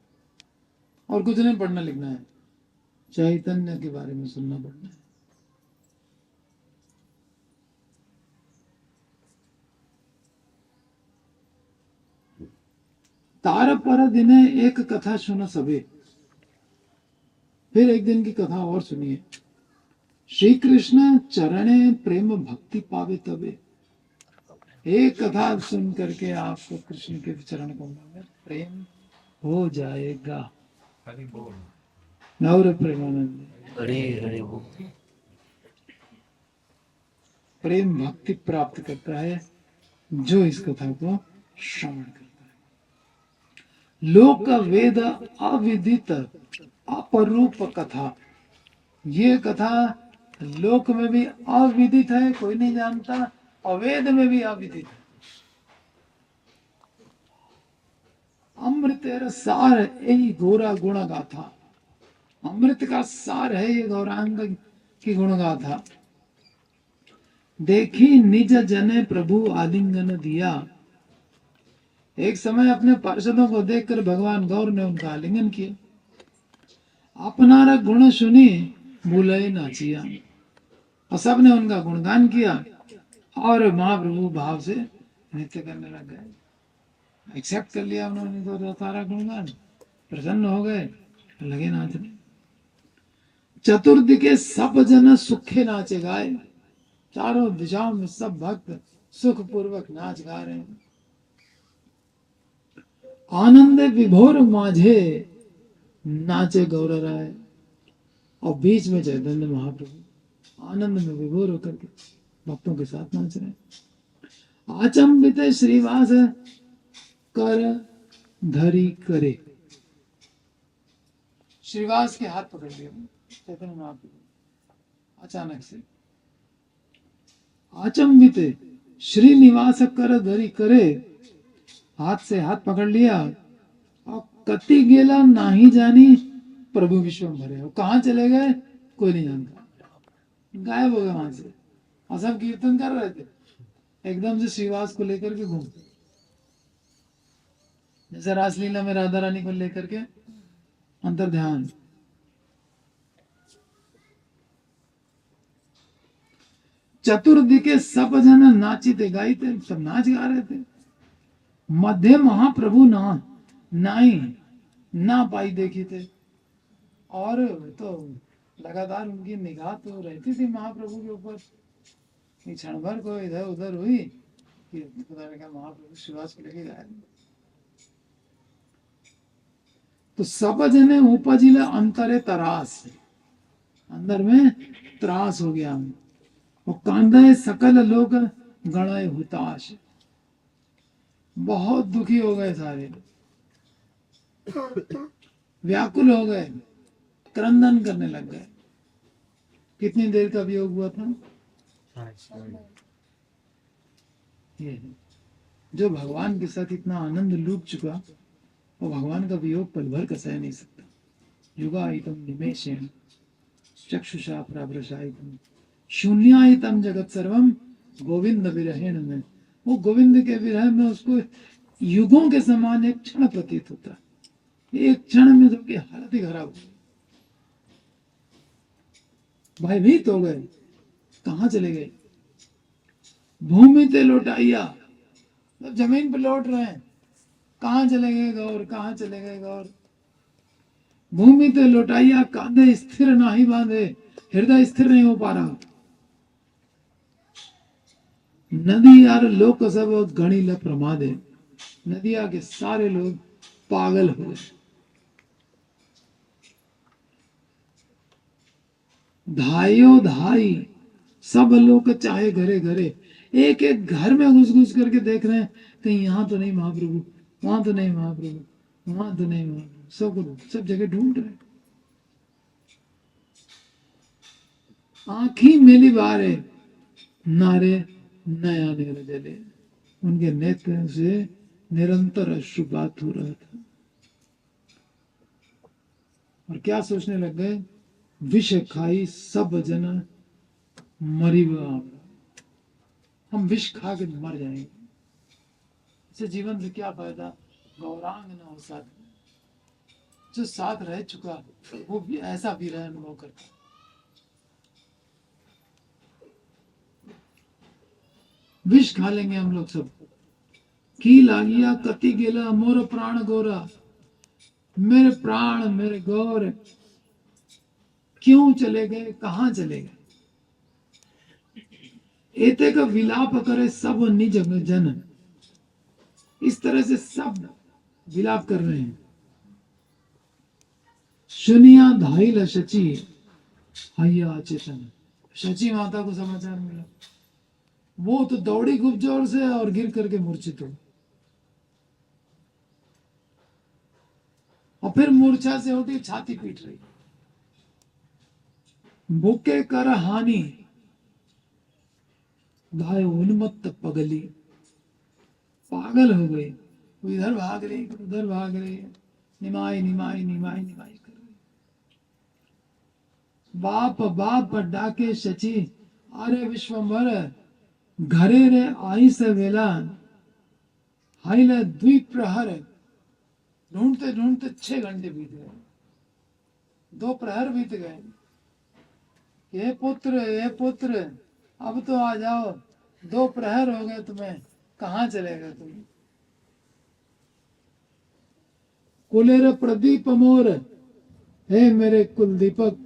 और कुछ नहीं पढ़ना लिखना है, चैतन्य के बारे में सुनना पड़ना है। तार पर दिने एक कथा सुन सबे, फिर एक दिन की कथा और सुनिए। श्री कृष्ण चरणे प्रेम भक्ति पावे तबे, एक कथा सुन करके आपको कृष्ण के चरण को प्रेम हो जाएगा। नौर प्रेमानंद, हरे हरे बोल। प्रेम भक्ति प्राप्त करता है जो इस कथा को श्रवण करता है। लोक वेद अविदित अपरूप कथा, ये कथा लोक में भी अविदित है, कोई नहीं जानता, और वेद में भी अविदित है। अमृत सार यही गौरा गुण गाथा, अमृत का सार है ये गौरांग की गुण गाथा। देखी निज जने प्रभु आलिंगन दिया, एक समय अपने पार्षदों को देखकर भगवान गौर ने उनका आलिंगन किया। अपना गुण सुनी भूले नाचिया, और सबने उनका गुणगान किया और महाप्रभु भाव से नृत्य करने लग गए। एक्सेप्ट कर लिया उन्होंने तो सारा गुणगान, प्रसन्न हो गए, लगे नाचने। चतुर्दिके सब जन सुखे नाचे गाए, चारों दिशाओं में सब भक्त सुख पूर्वक नाच गा रहे हैं। आनंद विभोर माझे नाचे गौर राय, और बीच में चैतन्य महाप्रभु आनंद में विभोर होकर के भक्तों के साथ नाच रहे हैं। आचंबित श्रीवास कर धरी करे, श्रीवास के हाथ पकड़ लिया चैतन्य महाप्रभु अचानक से। आचंबित श्रीनिवास कर धरी करे, हाथ से हाथ पकड़ लिया, और कति गेला नाही जानी प्रभु विश्वम्भरे, कहाँ चले गए कोई नहीं जानता, गायब हो गए वहां से। और सब कीर्तन कर रहे थे, एकदम से श्रीवास को लेकर के घूम, जैसे रासलीला में राधा रानी को लेकर के अंतर ध्यान। चतुर्दिके सब जन नाचिते गाइते, सब नाच गा रहे थे। मध्य महाप्रभु नाई ना पाई देखी थे, और तो लगातार उनकी निगाह तो रहती थी महाप्रभु के ऊपर। क्षण भर को इधर उधर हुई कि पता लगा महाप्रभु श्रीवास को लेके गए। तो सब जने उपजिले अंतरे तरास, अंदर में त्रास हो गया। और कांदे सकल लोग गणाए हुताश, बहुत दुखी हो गए सारे, व्याकुल हो गए, क्रंदन करने लग गए। कितनी देर का वियोग हुआ था? ये जो भगवान के साथ इतना आनंद लूट चुका, वो भगवान का वियोग पल भर का सह नहीं सकता। युगायितम निमेषेण चक्षुषा प्रभृशायितम शून्यायितम जगत सर्वम गोविंद विरहेण में, वो गोविंद के विरह में उसको युगों के समान एक क्षण प्रतीत होता है। एक क्षण में सबकी हालत ही खराब हो गई, भयभीत हो गए, कहाँ चले गए। भूमि ते लौटाइया, सब जमीन पे लौट रहे हैं, कहाँ चले गए गौर, कहाँ चले गए गौर। भूमि ते लौटाइया कांधे स्थिर नाही बांधे, हृदय स्थिर नहीं हो पा रहा। नदी यार लोक सब गणी ल प्रमादे, नदिया के सारे लोग पागल हो गए। धायो धाई सब लोग चाहे घरे घरे, एक एक घर में घुस घुस करके देख रहे हैं, कहीं यहाँ तो नहीं महाप्रभु, वहां तो नहीं महाप्रभु, वहां तो नहीं महाप्रभु, सब जगह ढूंढ रहे। आंखी मेली बारे नारे नया नेर जले, उनके नेत्र से निरंतर अश्रुपात हो रहा था। और क्या सोचने लग गए, विष खाई सब जन मरी, हम विष खा के मर जाएंगे, इसे जीवन से क्या फायदा। गौरांग न हो साथ में, जो साथ रह चुका वो भी ऐसा भी रह अनुभव करता। विष खा लेंगे हम लोग सब। की लागिया कति गेला मोर प्राण गोरा, मेरे प्राण मेरे गौर क्यों चले गए, कहां चले गए। एते का विलाप करे सब निज जन, इस तरह से सब विलाप कर रहे हैं। सुनिया धाइल शची हैया चेतन, शची माता को समाचार मिला, वो तो दौड़ी खूब जोर से और गिर करके मूर्छित हो, और फिर मूर्छा से उठी, छाती पीट रही। भूखे कर हानि, भाई उन्मत्त पगली, पागल हो गई, वो इधर भाग रही उधर भाग रही है, निमाई निमाई निमाई निमाई कर रही। बाप बाप डाके शची, अरे विश्वम्भर घरे रे आई से वेला, हाइला द्वीप प्रहर, ढूंढते ढूंढते 6 घंटे बीत गए, 2 प्रहर बीत गए। हे पुत्र अब तो आ जाओ, 2 प्रहर हो गए तुम्हें, कहाँ चले गए तुम? कुलेर प्रदीप मोर, हे मेरे कुल दीपक,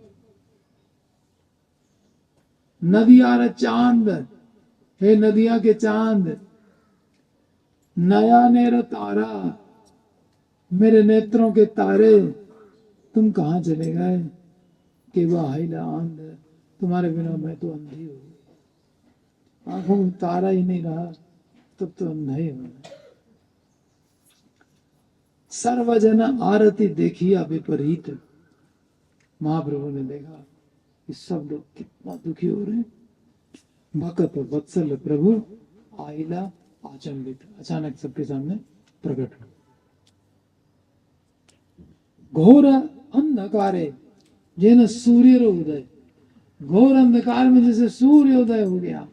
नदियार चांद, हे नदिया के चांद, नया नेर तारा, मेरे नेत्रों के तारे, तुम कहाँ चले गए? कि वह हाइला आंध, तुम्हारे बिना मैं तो अंधी हो गई, आंखों में तारा ही नहीं रहा, तब तो अंधा ही हो। सर्वजन आरती देखिया विपरीत, महाप्रभु ने देखा कि सब लोग कितना दुखी हो रहे हैं। भक्त वत्सल प्रभु आइला आचंबित, अचानक सबके सामने प्रकट हो। घोर अंधकारे जेन सूर्य उदय, घोर अंधकार में जैसे सूर्य उदय हो गया,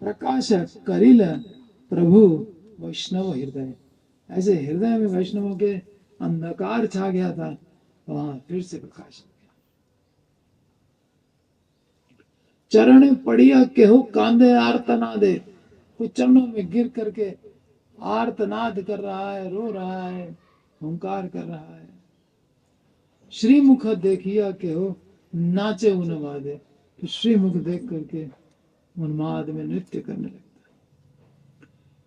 प्रकाश करिल प्रभु वैष्णव हृदय, ऐसे हृदय में वैष्णवों के अंधकार छा गया था, वहां फिर से प्रकाश हो गया। चरण पड़िया केहू कांदे आर्तनादे, कुछ चरणों में गिर करके आर्तनाद कर रहा है, रो रहा है, हुंकार कर रहा है। श्रीमुख देखिया केहू नाचे उन्मादे, तो श्रीमुख देख करके उन्माद में नृत्य करने लगता है।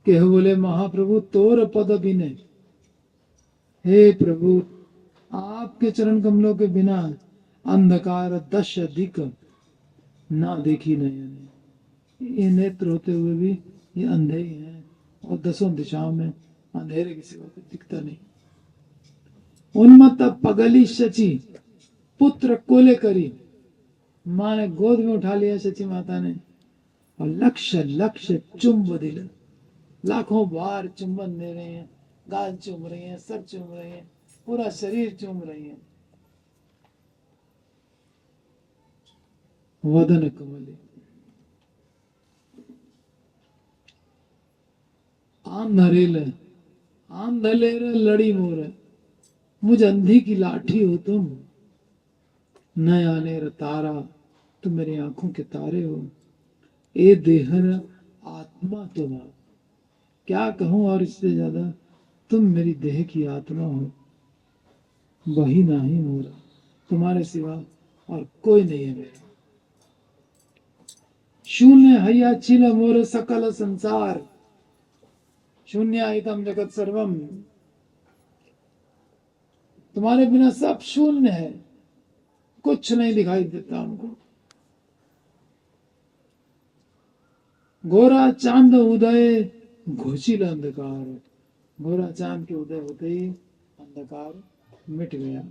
केहू बोले महाप्रभु तोर पद बिने, हे प्रभु आपके चरण कमलों के बिना अंधकार 10 अधिक ना देखी नयने, ये नेत्र होते हुए भी ये अंधे ही हैं, और 10 दिशाओं में अंधेरे के सिवा कुछ दिखता नहीं। उन्मत्त पगली शची, पुत्र कोले करी, माँ ने गोद में उठा लिया शची माता ने, और लक्ष लक्ष चुंब दिल, लाखों बार चुंबन दे रहे हैं, गाल चूम रही हैं, सर चूम रही हैं, पूरा शरीर चूम रही हैं। वदन कमली, आंधलेर लड़ी मोर, मुझ अंधी की लाठी हो तुम, नया नेर तारा, तुम मेरी आंखों के तारे हो। ए देहर आत्मा तुम, क्या कहूं और इससे ज्यादा, तुम मेरी देह की आत्मा हो। वही नहीं मोरा, तुम्हारे सिवा और कोई नहीं है मेरा। शून्य हैया छिल मोर सकल संसार, शून्यायतम जगत सर्वम, तुम्हारे बिना सब शून्य है, कुछ नहीं दिखाई देता उनको। गोरा चांद उदय घोषिल अंधकार, गोरा चांद के उदय होते ही अंधकार मिट गया।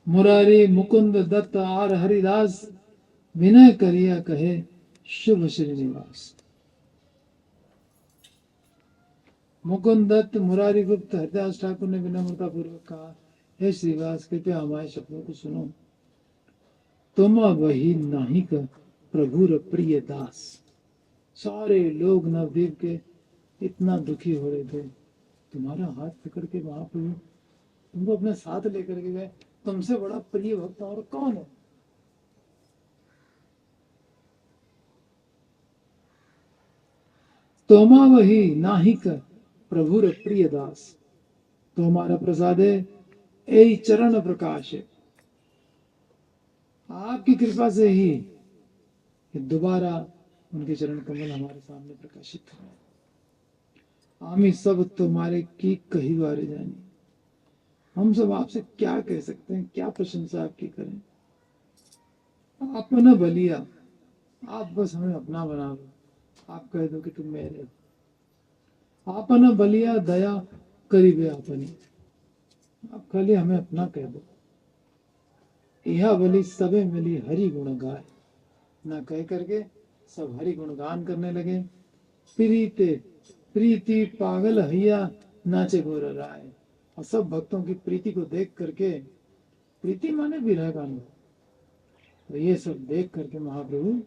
मुरारी मुकुंद दत्त आर हरिदास, विनय करिया कहे शुभ श्रीनिवास। मुकुंद दत्त मुरारी गुप्त हरिदास ठाकुर ने विनम्रता पूर्वक कहा, हे श्रीवास कृपया हमारे शब्दों को सुनो। तुम वही नाहिक प्रभुर प्रिय दास। सारे लोग नवदीप के इतना दुखी हो रहे थे, तुम्हारा हाथ पकड़ के महाप्रभु तुमको अपने साथ लेकर के गए, तुमसे बड़ा प्रिय भक्त और कौन है? तोमा वही नाहिक प्रभुर प्रिय दास, तो हमारा प्रसाद है, ए चरण प्रकाश है। आपकी कृपा से ही दोबारा उनके चरण कमल हमारे सामने प्रकाशित हुए। हम सब तुम्हारे की कही बारे जानी, हम सब आपसे क्या कह सकते हैं, क्या प्रशंसा आपकी करें। अपना बलिया, आप बस हमें अपना बना लो, आप कह दो कि तुम मेरे हो। अपना बलिया दया करीबे अपनी, आप खाली हमें अपना कह दो। यह बलि सबे मिली हरि गुण गाय, न कह करके सब हरि गुणगान करने लगे। प्रीते प्रीति पागल हैया नाचे गोर राय। और सब भक्तों की प्रीति को देख करके, प्रीति माने विरह का अनुभव, तो ये सब देख करके महाप्रभु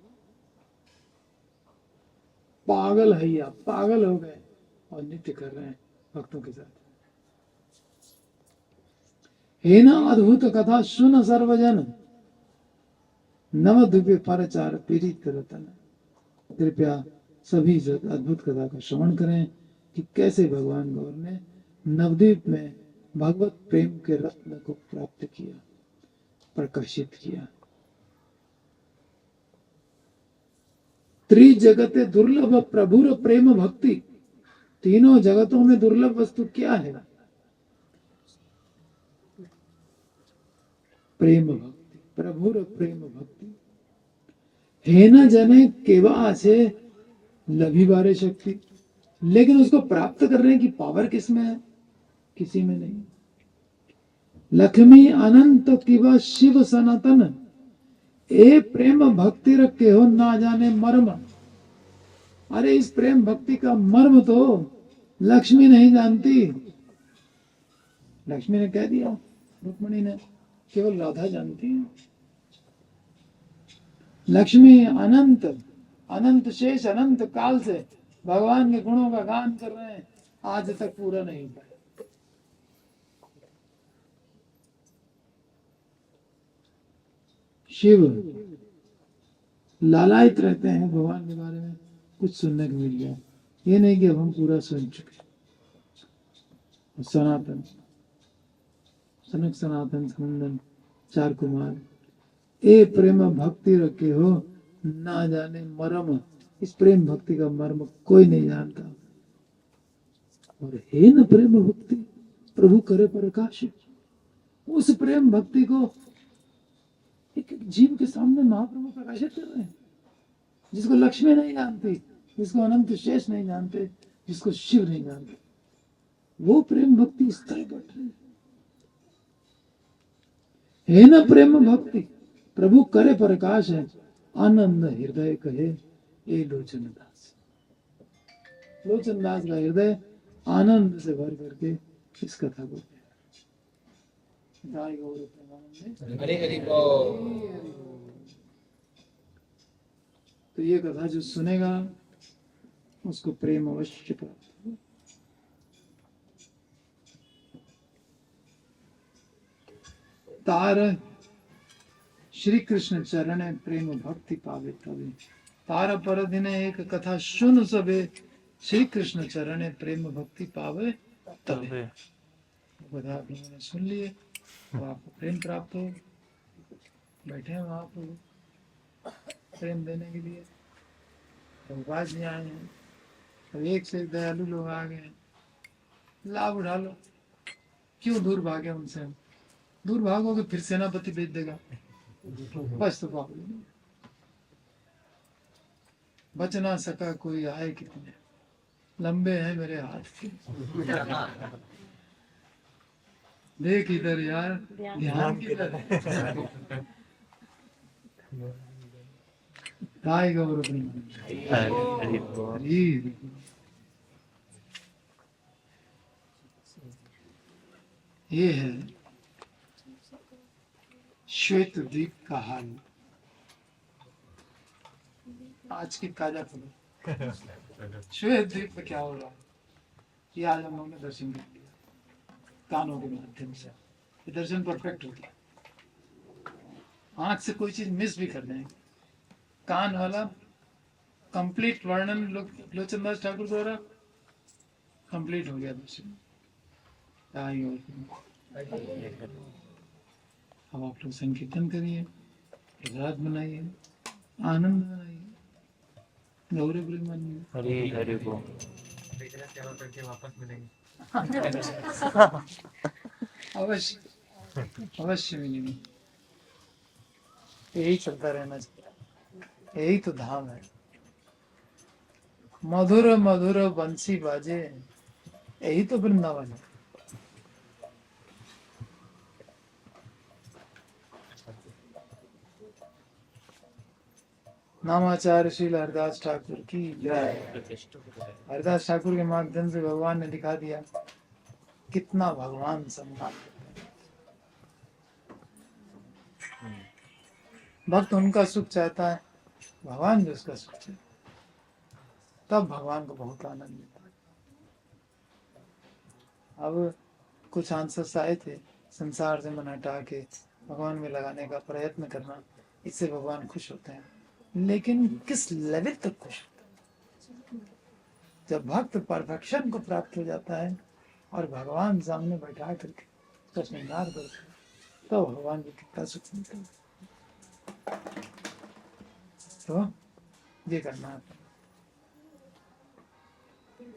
पागल हैया, पागल हो गए और नृत्य कर रहे हैं भक्तों के साथ। हे न अद्भुत कथा सुन सर्वजन, नवद्वीपे परचार पीड़ित रतन। कृपया सभी अद्भुत कथा का श्रवण करें कि कैसे भगवान गौर ने नवद्वीप में भगवत प्रेम के रत्न को प्राप्त किया, प्रकाशित किया। त्रिजगते दुर्लभ प्रभुर प्रेम भक्ति। तीनों जगतों में दुर्लभ वस्तु क्या है? प्रेम भक्ति, प्रभुर प्रेम भक्ति। हे न जने केवा से लभी बारे शक्ति। लेकिन उसको प्राप्त करने की पावर किसमें है? किसी में नहीं। लक्ष्मी अनंत किवा शिव सनातन, ए प्रेम भक्ति रखे हो ना जाने मर्म। अरे इस प्रेम भक्ति का मर्म तो लक्ष्मी नहीं जानती। लक्ष्मी ने कह दिया, रुक्मिणी ने, केवल राधा जानती है। लक्ष्मी अनंत अनंत शेष अनंत काल से भगवान के गुणों का गान कर रहे हैं, आज तक पूरा नहीं हो पाया। शिव लालायित रहते हैं भगवान के बारे में कुछ सुनने को मिल जाए। ये नहीं कि अब हम पूरा सुन चुके। सनातन, सनक सनातन सनंदन चार कुमार, ए प्रेम भक्ति रखे हो ना जाने मर्म। इस प्रेम भक्ति का मर्म कोई नहीं जानता। और हे न प्रेम भक्ति प्रभु करे प्रकाश। उस प्रेम भक्ति को एक एक जीव के सामने महाप्रभु प्रकाशित कर रहे हैं, जिसको लक्ष्मी नहीं जानती, जिसको अनंत शेष नहीं जानते, जिसको शिव नहीं जानते। वो प्रेम भक्ति इस तरह बढ़ रही है। हे न प्रेम भक्ति प्रभु करे प्रकाश है, आनंद हृदय कहे ए लोचन दास। लोचन दास का हृदय आनंद से भर करके इस कथा को तो ये कथा जो सुनेगा उसको प्रेम अवश्य प्राप्त होगा। तार श्री कृष्ण चरण प्रेम भक्ति पावे तबे। तार पर दिन एक कथा सुन सबे, श्री कृष्ण चरण प्रेम भक्ति पावे तबे। कथा आप लोगों ने सुन लिए तो आपको प्रेम प्राप्त हो। बैठे हैं वहां पर प्रेम देने के लिए, तो उपास नहीं आए हैं, तो एक से एक दयालु लोग आ गए हैं, लाभ उठा लो। क्यों दूर भागे उनसे? दूर भागोगे फिर सेनापति भेज देगा, बस तो पाओगे। बच ना सका कोई आए कितने, लंबे हैं मेरे हाथ के। देख इधर यार, ध्यान किधर है? गाय गौर ये है श्वेत द्वीप का हाल। आज की ताजा खबर, श्वेत द्वीप में क्या हो रहा है ये आज हम लोगों ने दर्शन कर लिया कानों के माध्यम से। ये दर्शन परफेक्ट होता है। आंख से कोई चीज मिस भी कर देंगे, कान वाला कंप्लीट वर्णन लोचन दास ठाकुर द्वारा कंप्लीट हो गया दर्शन। अब आप लोग संकीर्तन करिए, प्रसाद बनाइए, आनंद बनाइए, गौरव मानिए। हरि हरि बोल। करके वापस मिलेंगे। अवश्य अवश्य मिलेंगे। यही चलता रहना चाहिए, यही तो धाम है। मधुर मधुर बंसी बाजे, यही तो वृंदावन है। नामाचार्य श्रील हरिदास ठाकुर की जय। हरिदास ठाकुर के माध्यम से भगवान ने दिखा दिया कितना भगवान सम्मान करते हैं। भक्त उनका सुख चाहता है, भगवान भी उसका सुख चाहता है, तब भगवान को बहुत आनंद मिलता है। अब कुछ आंसर्स आए थे, संसार से मन हटा के भगवान में लगाने का प्रयत्न करना, इससे भगवान खुश होते हैं, लेकिन किस लेवल तक खुश होते हैं? जब भक्त परफेक्शन को प्राप्त हो जाता है और भगवान सामने बैठा करके उसका श्रृंगार करते हैं, तो भगवान को कितना सुख मिलता है। तो ये करना है।